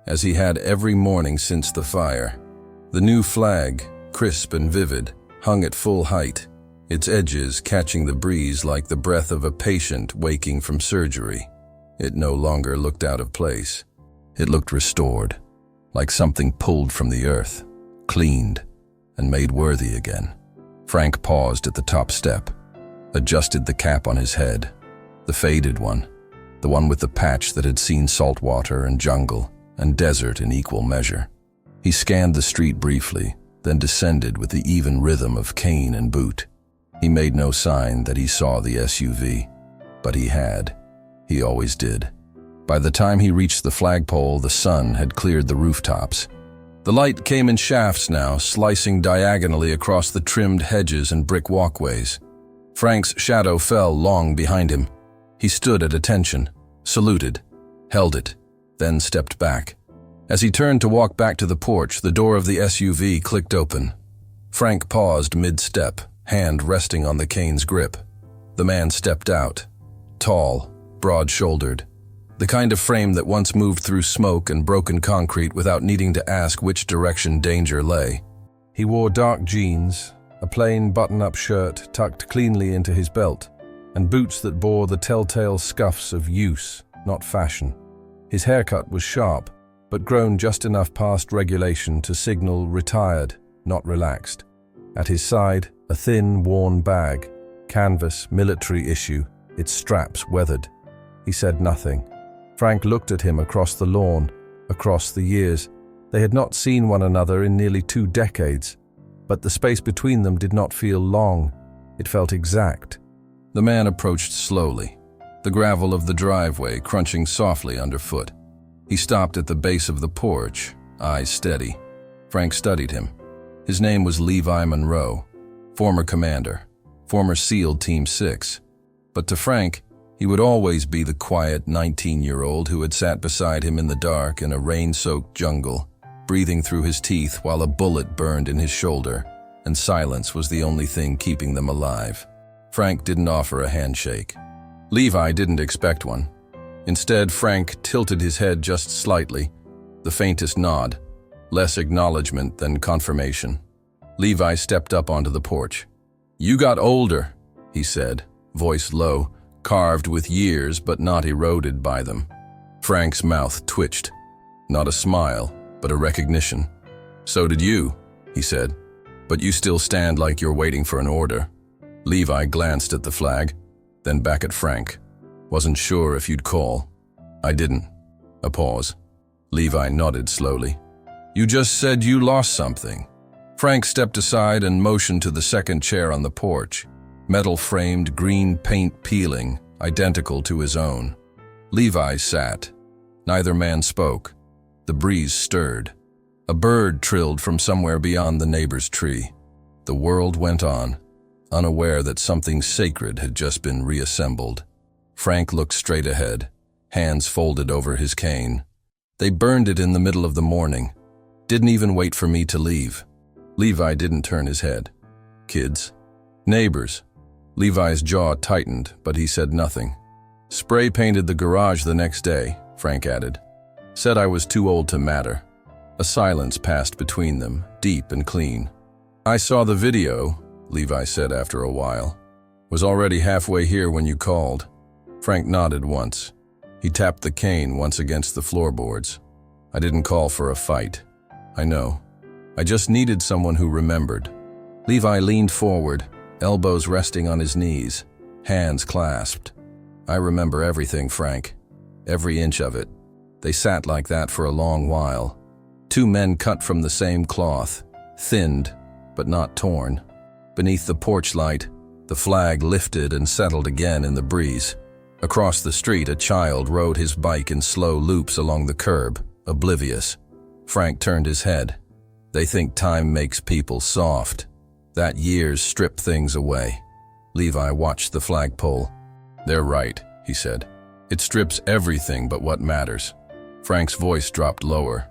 as he had every morning since the fire. The new flag, crisp and vivid, hung at full height, its edges catching the breeze like the breath of a patient waking from surgery. It no longer looked out of place. It looked restored. like something pulled from the earth, cleaned, and made worthy again. Frank paused at the top step, adjusted the cap on his head, the faded one, the one with the patch that had seen salt water and jungle and desert in equal measure. He scanned the street briefly, then descended with the even rhythm of cane and boot. He made no sign that he saw the SUV, but he had. He always did. By the time he reached the flagpole, the sun had cleared the rooftops. The light came in shafts now, slicing diagonally across the trimmed hedges and brick walkways. Frank's shadow fell long behind him. He stood at attention, saluted, held it, then stepped back. As he turned to walk back to the porch, the door of the SUV clicked open. Frank paused mid-step, hand resting on the cane's grip. The man stepped out, tall, broad-shouldered, the kind of frame that once moved through smoke and broken concrete without needing to ask which direction danger lay. He wore dark jeans, a plain button-up shirt tucked cleanly into his belt, and boots that bore the telltale scuffs of use, not fashion. His haircut was sharp, but grown just enough past regulation to signal retired, not relaxed. At his side, a thin, worn bag, canvas, military issue, its straps weathered. He said nothing. Frank looked at him across the lawn, across the years. They had not seen one another in nearly 2 decades, but the space between them did not feel long. It felt exact. The man approached slowly, the gravel of the driveway crunching softly underfoot. He stopped at the base of the porch, eyes steady. Frank studied him. His name was Levi Monroe, former commander, former SEAL Team 6. But to Frank, he would always be the quiet 19-year-old who had sat beside him in the dark in a rain-soaked jungle, breathing through his teeth while a bullet burned in his shoulder, and silence was the only thing keeping them alive. Frank didn't offer a handshake. Levi didn't expect one. Instead, Frank tilted his head just slightly, the faintest nod, less acknowledgement than confirmation. Levi stepped up onto the porch. "You got older," he said, voice low, carved with years but not eroded by them. Frank's mouth twitched. Not a smile, but a recognition. "So did you," he said, "but you still stand like you're waiting for an order." Levi glanced at the flag, then back at Frank. "Wasn't sure if you'd call." "I didn't." A pause. Levi nodded slowly. "You just said you lost something." Frank stepped aside and motioned to the second chair on the porch, metal-framed, green paint peeling, identical to his own. Levi sat. Neither man spoke. The breeze stirred. A bird trilled from somewhere beyond the neighbor's tree. The world went on, unaware that something sacred had just been reassembled. Frank looked straight ahead, hands folded over his cane. They burned it in the middle of the morning. Didn't even wait for me to leave. Levi didn't turn his head. "Kids?" "Neighbors." Levi's jaw tightened, but he said nothing. "Spray painted the garage the next day," Frank added. "Said I was too old to matter." A silence passed between them, deep and clean. "I saw the video," Levi said after a while. "Was already halfway here when you called." Frank nodded once. He tapped the cane once against the floorboards. "I didn't call for a fight. I know. I just needed someone who remembered." Levi leaned forward, elbows resting on his knees, hands clasped. "I remember everything, Frank. Every inch of it." They sat like that for a long while. 2 men cut from the same cloth, thinned, but not torn. Beneath the porch light, the flag lifted and settled again in the breeze. Across the street, a child rode his bike in slow loops along the curb, oblivious. Frank turned his head. They think time makes people soft. That years strip things away. Levi watched the flagpole. "They're right," he said. "It strips everything but what matters." Frank's voice dropped lower.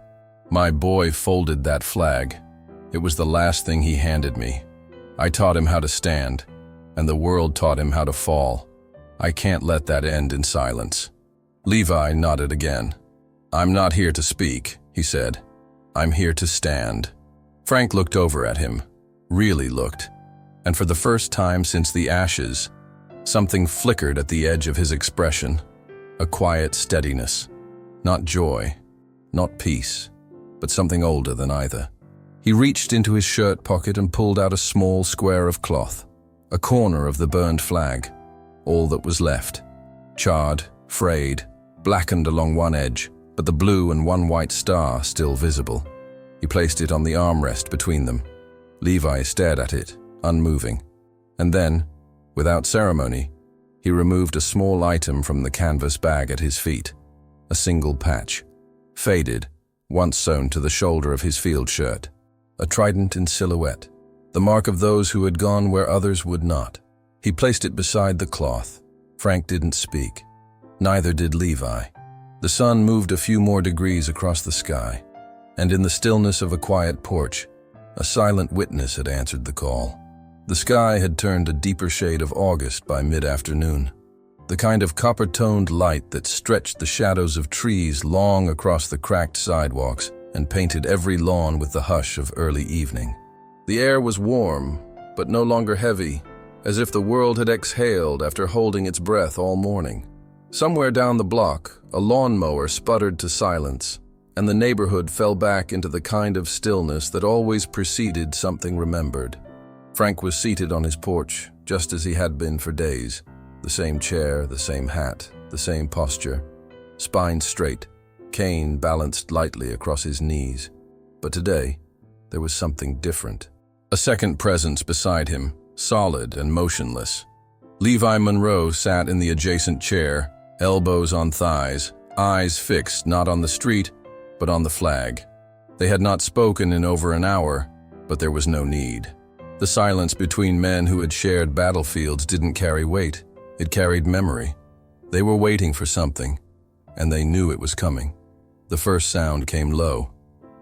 "My boy folded that flag. It was the last thing he handed me. I taught him how to stand, and the world taught him how to fall. I can't let that end in silence." Levi nodded again. "I'm not here to speak," he said. "I'm here to stand." Frank looked over at him, really looked, and for the first time since the ashes, something flickered at the edge of his expression, a quiet steadiness. Not joy, not peace, but something older than either. He reached into his shirt pocket and pulled out a small square of cloth, a corner of the burned flag, all that was left. Charred, frayed, blackened along one edge, but the blue and one white star still visible. He placed it on the armrest between them. Levi stared at it, unmoving. And then, without ceremony, he removed a small item from the canvas bag at his feet. A single patch, faded, once sewn to the shoulder of his field shirt. A trident in silhouette, the mark of those who had gone where others would not. He placed it beside the cloth. Frank didn't speak. Neither did Levi. The sun moved a few more degrees across the sky, and in the stillness of a quiet porch, a silent witness had answered the call. The sky had turned a deeper shade of August by mid-afternoon, the kind of copper-toned light that stretched the shadows of trees long across the cracked sidewalks and painted every lawn with the hush of early evening. The air was warm, but no longer heavy, as if the world had exhaled after holding its breath all morning. Somewhere down the block, a lawnmower sputtered to silence, and the neighborhood fell back into the kind of stillness that always preceded something remembered. Frank was seated on his porch, just as he had been for days. The same chair, the same hat, the same posture. Spine straight, cane balanced lightly across his knees. But today, there was something different. A second presence beside him, solid and motionless. Levi Monroe sat in the adjacent chair, elbows on thighs, eyes fixed not on the street, but on the flag. They had not spoken in over an hour, but there was no need. The silence between men who had shared battlefields didn't carry weight. It carried memory. They were waiting for something, and they knew it was coming. The first sound came low,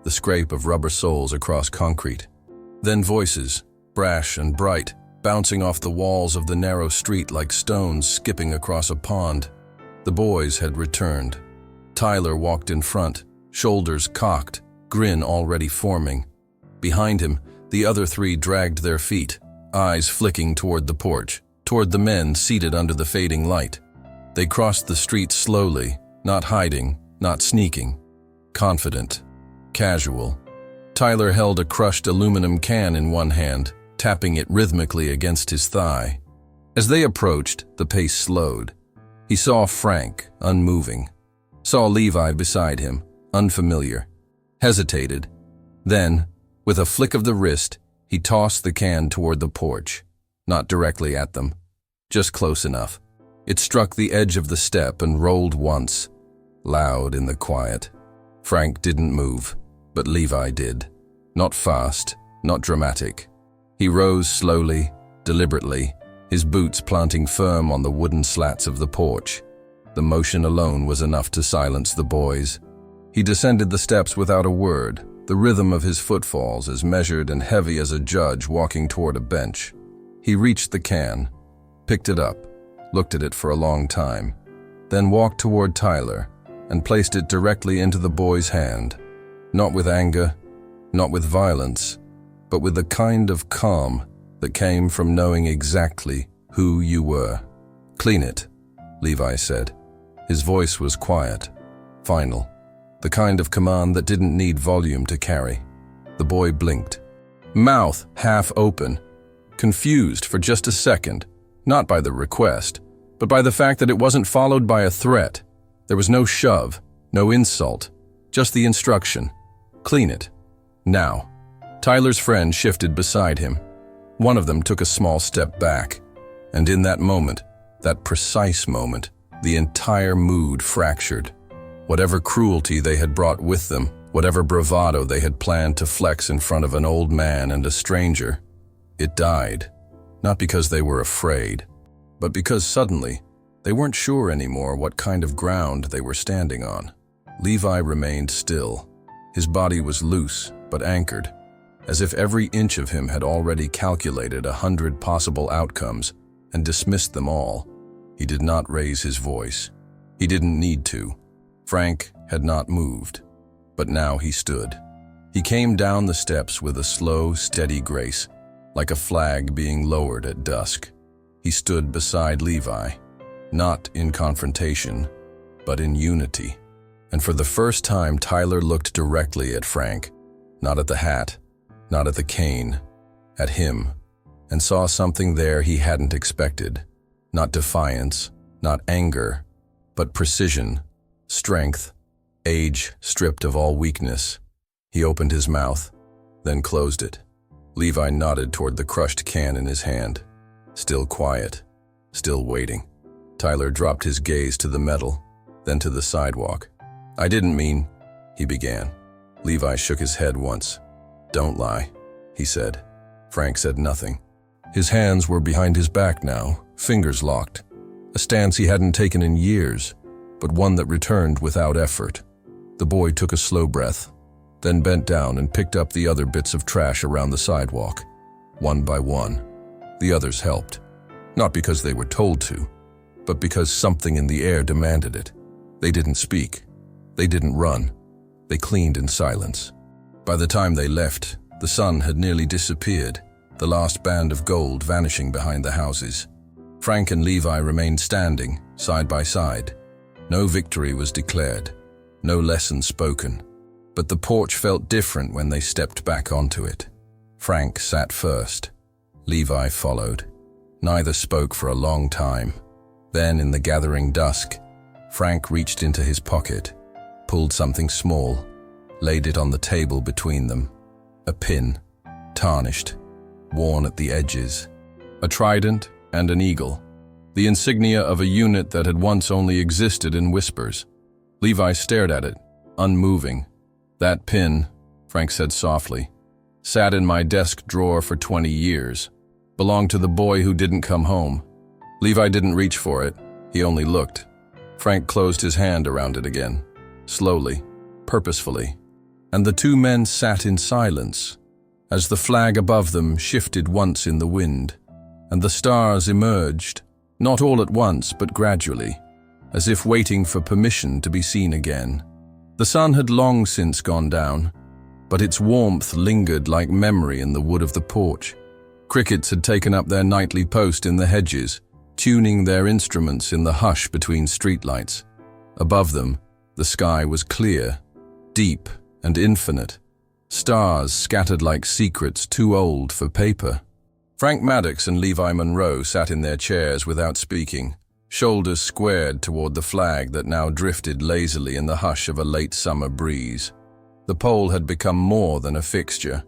the scrape of rubber soles across concrete. Then voices, brash and bright, bouncing off the walls of the narrow street like stones skipping across a pond. The boys had returned. Tyler walked in front, shoulders cocked, grin already forming. Behind him, the other three dragged their feet, eyes flicking toward the porch, toward the men seated under the fading light. They crossed the street slowly, not hiding, not sneaking. Confident, casual. Tyler held a crushed aluminum can in one hand, tapping it rhythmically against his thigh. As they approached, the pace slowed. He saw Frank, unmoving. Saw Levi beside him, unfamiliar. Hesitated. Then, with a flick of the wrist, he tossed the can toward the porch. Not directly at them, just close enough. It struck the edge of the step and rolled once, loud in the quiet. Frank didn't move, but Levi did. Not fast, not dramatic. He rose slowly, deliberately, his boots planting firm on the wooden slats of the porch. The motion alone was enough to silence the boys. He descended the steps without a word, the rhythm of his footfalls as measured and heavy as a judge walking toward a bench. He reached the can, picked it up, looked at it for a long time, then walked toward Tyler and placed it directly into the boy's hand, not with anger, not with violence, but with the kind of calm that came from knowing exactly who you were. "Clean it," Levi said. His voice was quiet, final, the kind of command that didn't need volume to carry. The boy blinked, mouth half open, confused for just a second, not by the request, but by the fact that it wasn't followed by a threat. There was no shove, no insult, just the instruction. Clean it. Now. Tyler's friend shifted beside him. One of them took a small step back, and in that moment, that precise moment, the entire mood fractured. Whatever cruelty they had brought with them, whatever bravado they had planned to flex in front of an old man and a stranger, it died. Not because they were afraid, but because suddenly, they weren't sure anymore what kind of ground they were standing on. Levi remained still. His body was loose, but anchored, as if every inch of him had already calculated 100 possible outcomes and dismissed them all. He did not raise his voice. He didn't need to. Frank had not moved, but now he stood. He came down the steps with a slow, steady grace, like a flag being lowered at dusk. He stood beside Levi, not in confrontation, but in unity. And for the first time, Tyler looked directly at Frank, not at the hat, not at the cane, at him, and saw something there he hadn't expected. Not defiance, not anger, but precision, strength, age stripped of all weakness. He opened his mouth, then closed it. Levi nodded toward the crushed can in his hand. Still quiet, still waiting. Tyler dropped his gaze to the metal, then to the sidewalk. "I didn't mean," he began. Levi shook his head once. "Don't lie," he said. Frank said nothing. His hands were behind his back now, fingers locked. A stance he hadn't taken in years, but one that returned without effort. The boy took a slow breath, then bent down and picked up the other bits of trash around the sidewalk. One by one, the others helped. Not because they were told to, but because something in the air demanded it. They didn't speak. They didn't run. They cleaned in silence. By the time they left, the sun had nearly disappeared, the last band of gold vanishing behind the houses. Frank and Levi remained standing, side by side. No victory was declared, no lesson spoken. But the porch felt different when they stepped back onto it. Frank sat first. Levi followed. Neither spoke for a long time. Then, in the gathering dusk, Frank reached into his pocket, pulled something small, laid it on the table between them. A pin, tarnished, worn at the edges. A trident and an eagle, the insignia of a unit that had once only existed in whispers. Levi stared at it, unmoving. "That pin," Frank said softly, "sat in my desk drawer for 20 years. Belonged to the boy who didn't come home." Levi didn't reach for it, he only looked. Frank closed his hand around it again, slowly, purposefully. And the two men sat in silence, as the flag above them shifted once in the wind, and the stars emerged, not all at once but gradually, as if waiting for permission to be seen again. The sun had long since gone down, but its warmth lingered like memory in the wood of the porch. Crickets had taken up their nightly post in the hedges, tuning their instruments in the hush between streetlights. Above them, the sky was clear, deep and infinite. Stars scattered like secrets too old for paper. Frank Maddox and Levi Monroe sat in their chairs without speaking, shoulders squared toward the flag that now drifted lazily in the hush of a late summer breeze. The pole had become more than a fixture.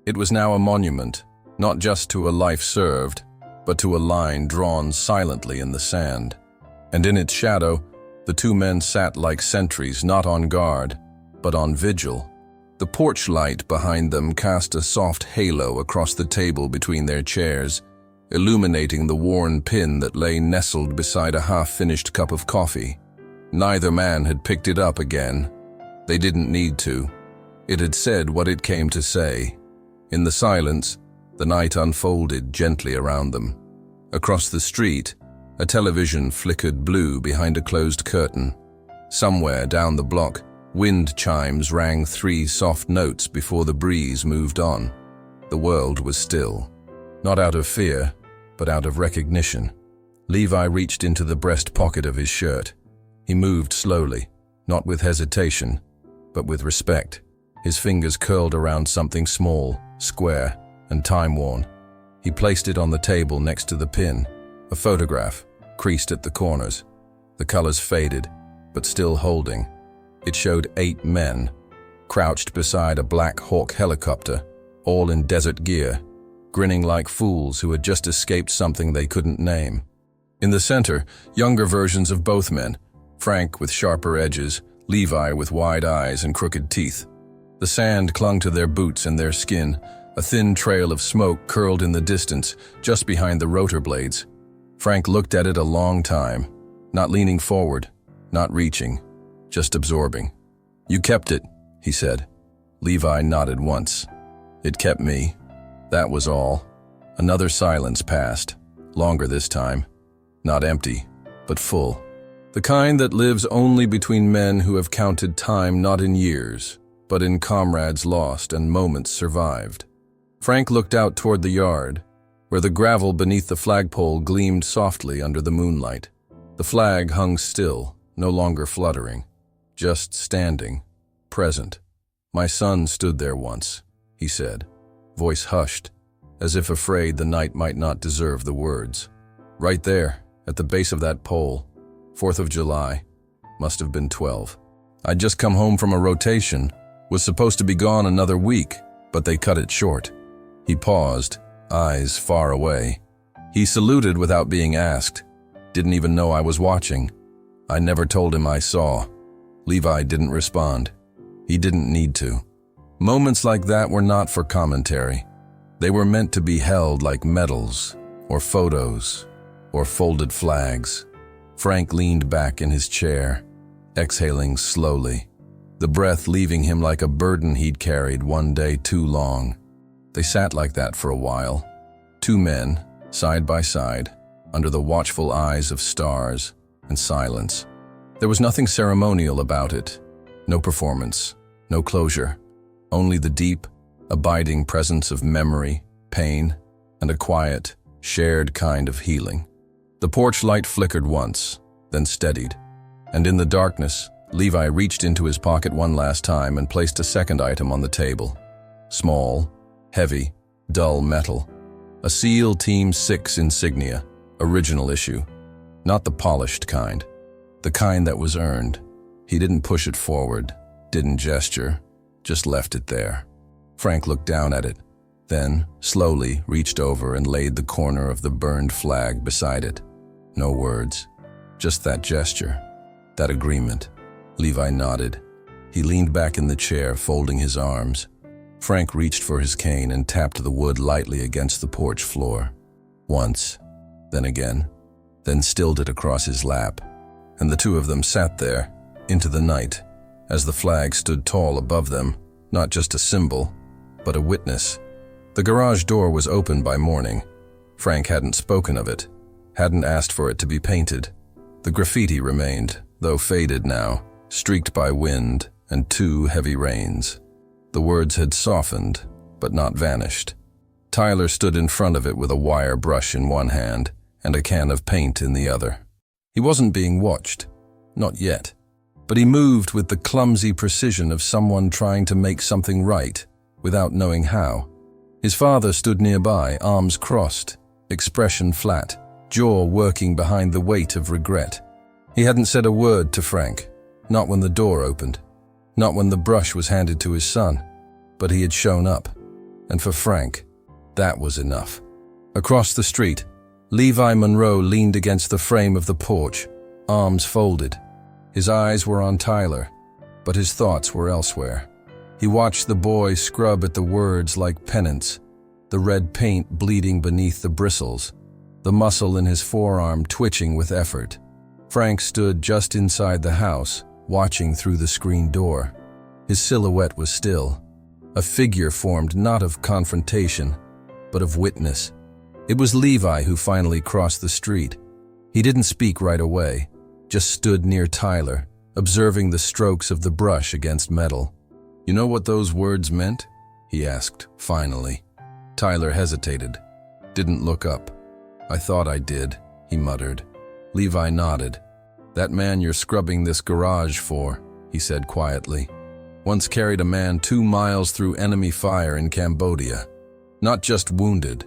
It was now a monument, not just to a life served, but to a line drawn silently in the sand. And in its shadow, the two men sat like sentries, not on guard, but on vigil. The porch light behind them cast a soft halo across the table between their chairs, illuminating the worn pin that lay nestled beside a half-finished cup of coffee. Neither man had picked it up again. They didn't need to. It had said what it came to say. In the silence, the night unfolded gently around them. Across the street, a television flickered blue behind a closed curtain. Somewhere down the block, wind chimes rang 3 soft notes before the breeze moved on. The world was still. Not out of fear, but out of recognition. Levi reached into the breast pocket of his shirt. He moved slowly, not with hesitation, but with respect. His fingers curled around something small, square, and time-worn. He placed it on the table next to the pin, a photograph, creased at the corners. The colors faded, but still holding. It showed 8 men, crouched beside a Black Hawk helicopter, all in desert gear, grinning like fools who had just escaped something they couldn't name. In the center, younger versions of both men, Frank with sharper edges, Levi with wide eyes and crooked teeth. The sand clung to their boots and their skin. A thin trail of smoke curled in the distance, just behind the rotor blades. Frank looked at it a long time, not leaning forward, not reaching, just absorbing. "You kept it," he said. Levi nodded once. "It kept me." That was all. Another silence passed, longer this time. Not empty, but full. The kind that lives only between men who have counted time not in years, but in comrades lost and moments survived. Frank looked out toward the yard, where the gravel beneath the flagpole gleamed softly under the moonlight. The flag hung still, no longer fluttering. just standing, present. "My son stood there once," he said, voice hushed, as if afraid the night might not deserve the words. "Right there, at the base of that pole, 4th of July, must have been 12. I'd just come home from a rotation, was supposed to be gone another week, but they cut it short." He paused, eyes far away. He saluted without being asked. Didn't even know I was watching. I never told him I saw. Levi didn't respond. He didn't need to. Moments like that were not for commentary. They were meant to be held like medals, or photos, or folded flags. Frank leaned back in his chair, exhaling slowly, the breath leaving him like a burden he'd carried one day too long. They sat like that for a while, two men, side by side, under the watchful eyes of stars and silence. There was nothing ceremonial about it, no performance, no closure, only the deep, abiding presence of memory, pain, and a quiet, shared kind of healing. The porch light flickered once, then steadied, and in the darkness, Levi reached into his pocket one last time and placed a second item on the table. Small, heavy, dull metal. A SEAL Team 6 insignia, original issue. Not the polished kind. The kind that was earned. He didn't push it forward, didn't gesture, just left it there. Frank looked down at it, then slowly reached over and laid the corner of the burned flag beside it. No words, just that gesture, that agreement. Levi nodded. He leaned back in the chair, folding his arms. Frank reached for his cane and tapped the wood lightly against the porch floor. Once, then again, then stilled it across his lap, and the two of them sat there, into the night, as the flag stood tall above them, not just a symbol, but a witness. The garage door was open by morning. Frank hadn't spoken of it, hadn't asked for it to be painted. The graffiti remained, though faded now, streaked by wind and 2 heavy rains. The words had softened, but not vanished. Tyler stood in front of it with a wire brush in one hand and a can of paint in the other. He wasn't being watched, not yet, but he moved with the clumsy precision of someone trying to make something right without knowing how. His father stood nearby, arms crossed, expression flat, jaw working behind the weight of regret. He hadn't said a word to Frank, not when the door opened, not when the brush was handed to his son, but he had shown up, and for Frank, that was enough. Across the street, Levi Monroe leaned against the frame of the porch, arms folded. His eyes were on Tyler, but his thoughts were elsewhere. He watched the boy scrub at the words like penance, the red paint bleeding beneath the bristles, the muscle in his forearm twitching with effort. Frank stood just inside the house, watching through the screen door. His silhouette was still, a figure formed not of confrontation, but of witness. It was Levi who finally crossed the street. He didn't speak right away, just stood near Tyler, observing the strokes of the brush against metal. "You know what those words meant?" he asked, finally. Tyler hesitated, didn't look up. "I thought I did," he muttered. Levi nodded. "That man you're scrubbing this garage for," he said quietly, "once carried a man 2 miles through enemy fire in Cambodia. Not just wounded,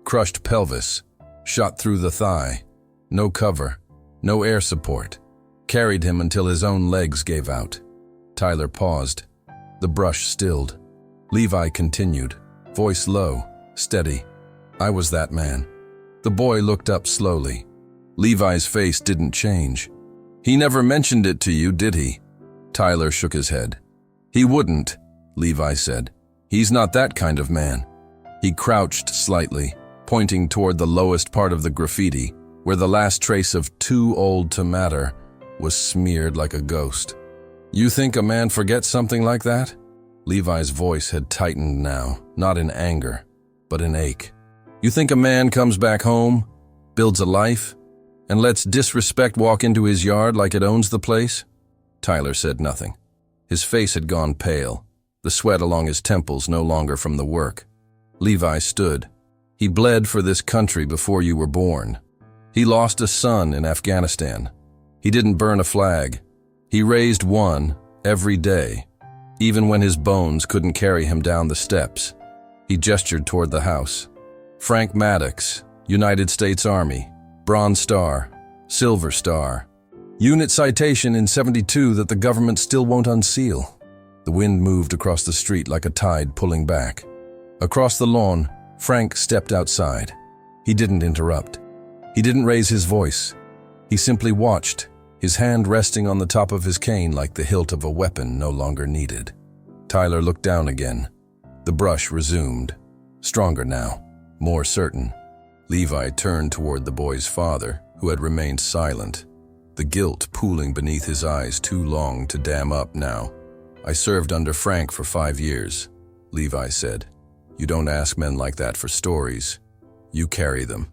crushed pelvis, shot through the thigh, no cover, no air support. Carried him until his own legs gave out." Tyler paused. The brush stilled. Levi continued, voice low, steady. "I was that man." The boy looked up slowly. Levi's face didn't change. "He never mentioned it to you, did he?" Tyler shook his head. "He wouldn't," Levi said. "He's not that kind of man." He crouched slightly, pointing toward the lowest part of the graffiti, where the last trace of "too old to matter" was smeared like a ghost. "You think a man forgets something like that?" Levi's voice had tightened now, not in anger, but in ache. "You think a man comes back home, builds a life, and lets disrespect walk into his yard like it owns the place?" Tyler said nothing. His face had gone pale, the sweat along his temples no longer from the work. Levi stood. "He bled for this country before you were born. He lost a son in Afghanistan. He didn't burn a flag, He raised one every day, even when his bones couldn't carry him down the steps. He gestured toward the house. Frank Maddox, United States Army, Bronze Star, Silver Star. Unit citation in '72 that the government still won't unseal. The wind moved across the street like a tide pulling back. Across the lawn, Frank stepped outside. He didn't interrupt. He didn't raise his voice. He simply watched, his hand resting on the top of his cane like the hilt of a weapon no longer needed. Tyler looked down again. The brush resumed. Stronger now, more certain. Levi turned toward the boy's father, who had remained silent, the guilt pooling beneath his eyes too long to dam up now. "I served under Frank for 5 years," Levi said. "You don't ask men like that for stories. You carry them."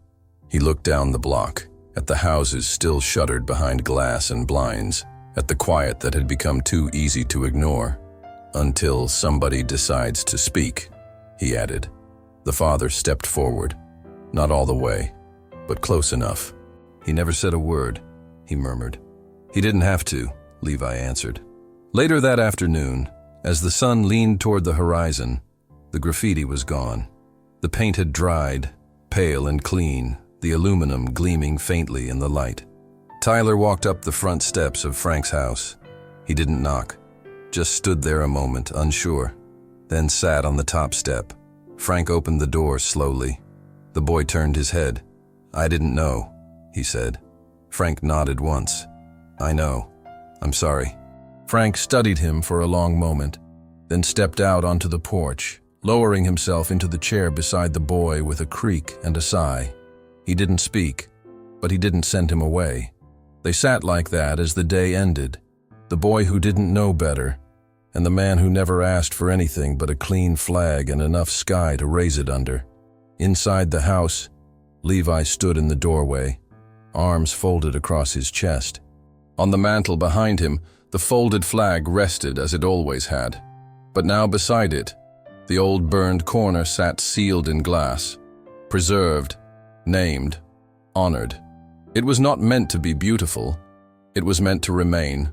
He looked down the block, at the houses still shuttered behind glass and blinds, at the quiet that had become too easy to ignore. "Until somebody decides to speak," he added. The father stepped forward. Not all the way, but close enough. "He never said a word," he murmured. "He didn't have to," Levi answered. Later that afternoon, as the sun leaned toward the horizon, the graffiti was gone. The paint had dried, pale and clean, the aluminum gleaming faintly in the light. Tyler walked up the front steps of Frank's house. He didn't knock, just stood there a moment, unsure, then sat on the top step. Frank opened the door slowly. The boy turned his head. "I didn't know," he said. Frank nodded once. "I know. I'm sorry." Frank studied him for a long moment, then stepped out onto the porch, lowering himself into the chair beside the boy with a creak and a sigh. He didn't speak, but he didn't send him away. They sat like that as the day ended, the boy who didn't know better, and the man who never asked for anything but a clean flag and enough sky to raise it under. Inside the house, Levi stood in the doorway, arms folded across his chest. On the mantel behind him, the folded flag rested as it always had. But now beside it, the old burned corner sat sealed in glass, preserved, named, honored. It was not meant to be beautiful. It was meant to remain.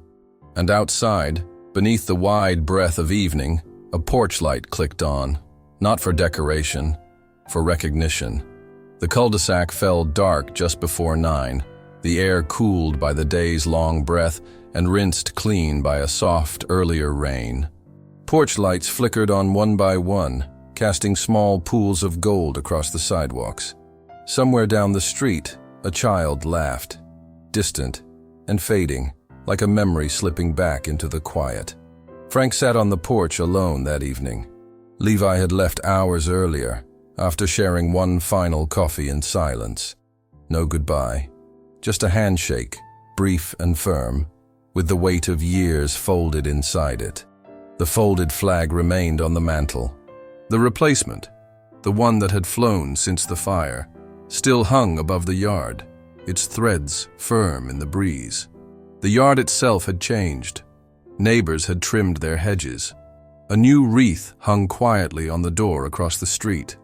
And outside, beneath the wide breath of evening, a porch light clicked on, not for decoration, for recognition. The cul-de-sac fell dark just before 9, the air cooled by the day's long breath and rinsed clean by a soft, earlier rain. Porch lights flickered on one by one, casting small pools of gold across the sidewalks. Somewhere down the street, a child laughed, distant and fading, like a memory slipping back into the quiet. Frank sat on the porch alone that evening. Levi had left hours earlier, after sharing one final coffee in silence. No goodbye, just a handshake, brief and firm, with the weight of years folded inside it. The folded flag remained on the mantel. The replacement, the one that had flown since the fire, still hung above the yard, its threads firm in the breeze. The yard itself had changed. Neighbors had trimmed their hedges. A new wreath hung quietly on the door across the street,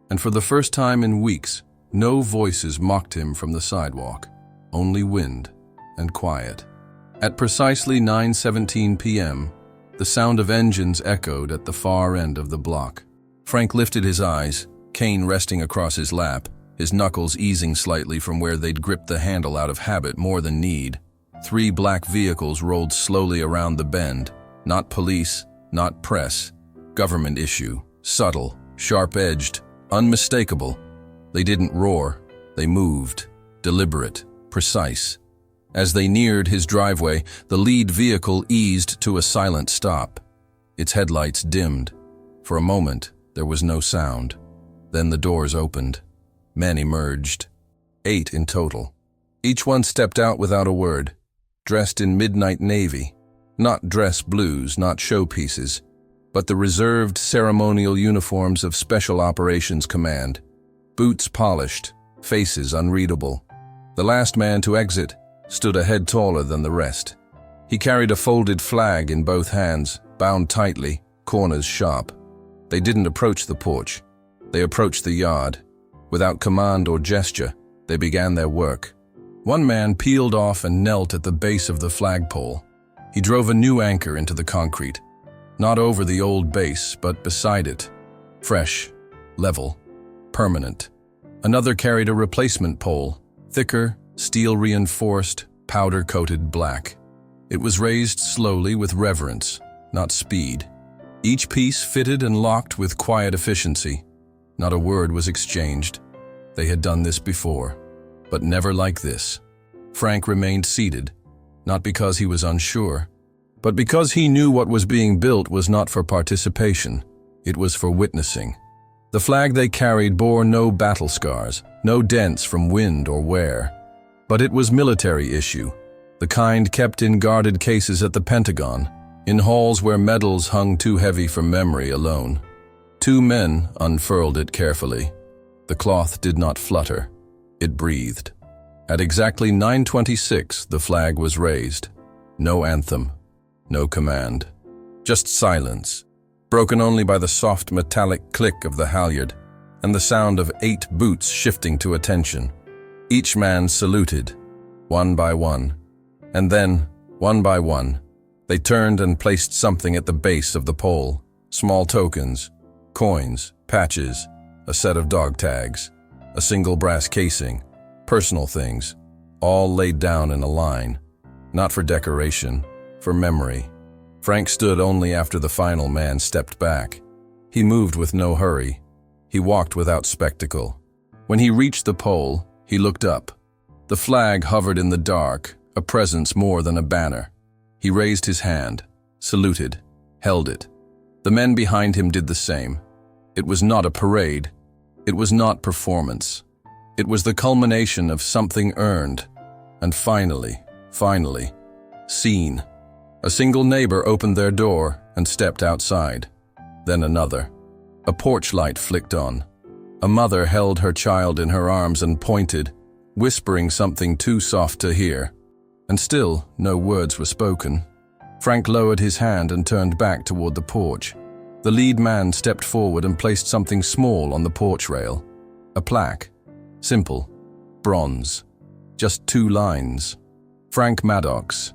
and for the first time in weeks, no voices mocked him from the sidewalk, only wind and quiet. At precisely 9:17 p.m., the sound of engines echoed at the far end of the block. Frank lifted his eyes, cane resting across his lap, his knuckles easing slightly from where they'd gripped the handle out of habit more than need. 3 black vehicles rolled slowly around the bend, not police, not press, government issue, subtle, sharp-edged, unmistakable. They didn't roar, they moved, deliberate, precise. As they neared his driveway, the lead vehicle eased to a silent stop. Its headlights dimmed. For a moment, there was no sound. Then the doors opened. Men emerged. 8 in total. Each one stepped out without a word, dressed in midnight navy. Not dress blues, not showpieces, but the reserved ceremonial uniforms of Special Operations Command. Boots polished, faces unreadable. The last man to exit stood a head taller than the rest. He carried a folded flag in both hands, bound tightly, corners sharp. They didn't approach the porch. They approached the yard. Without command or gesture, they began their work. One man peeled off and knelt at the base of the flagpole. He drove a new anchor into the concrete, not over the old base, but beside it. Fresh, level, permanent. Another carried a replacement pole, thicker, steel-reinforced, powder-coated black. It was raised slowly with reverence, not speed. Each piece fitted and locked with quiet efficiency. Not a word was exchanged. They had done this before, but never like this. Frank remained seated, not because he was unsure, but because he knew what was being built was not for participation, it was for witnessing. The flag they carried bore no battle scars, no dents from wind or wear. But it was military issue, the kind kept in guarded cases at the Pentagon, in halls where medals hung too heavy for memory alone. Two men unfurled it carefully. The cloth did not flutter. It breathed. At exactly 9:26, the flag was raised. No anthem, no command. Just silence, broken only by the soft metallic click of the halyard and the sound of 8 boots shifting to attention. Each man saluted, one by one, and then, one by one, they turned and placed something at the base of the pole. Small tokens, coins, patches, a set of dog tags, a single brass casing, personal things, all laid down in a line, not for decoration, for memory. Frank stood only after the final man stepped back. He moved with no hurry. He walked without spectacle. When he reached the pole, he looked up. The flag hovered in the dark, a presence more than a banner. He raised his hand, saluted, held it. The men behind him did the same. It was not a parade. It was not performance. It was the culmination of something earned. And finally, seen. A single neighbor opened their door and stepped outside. Then another. A porch light flicked on. A mother held her child in her arms and pointed, whispering something too soft to hear. And still, no words were spoken. Frank lowered his hand and turned back toward the porch. The lead man stepped forward and placed something small on the porch rail. A plaque. Simple. Bronze. Just 2 lines. Frank Maddox.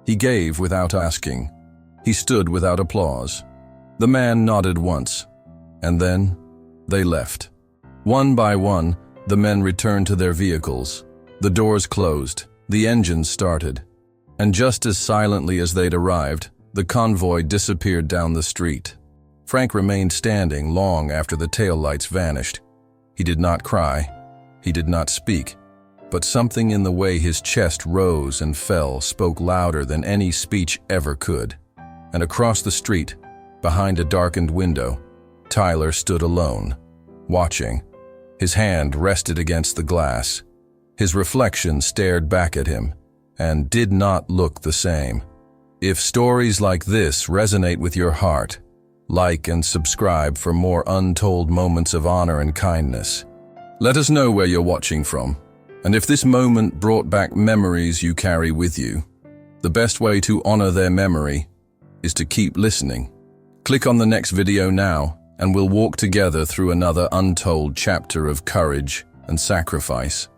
He gave without asking. He stood without applause. The man nodded once, and then they left. One by one, the men returned to their vehicles. The doors closed, the engines started, and just as silently as they'd arrived, the convoy disappeared down the street. Frank remained standing long after the taillights vanished. He did not cry. He did not speak. But something in the way his chest rose and fell spoke louder than any speech ever could. And across the street, behind a darkened window, Tyler stood alone, watching. His hand rested against the glass. His reflection stared back at him, and did not look the same. If stories like this resonate with your heart, like and subscribe for more untold moments of honor and kindness. Let us know where you're watching from. And if this moment brought back memories you carry with you, the best way to honor their memory is to keep listening. Click on the next video now, and we'll walk together through another untold chapter of courage and sacrifice.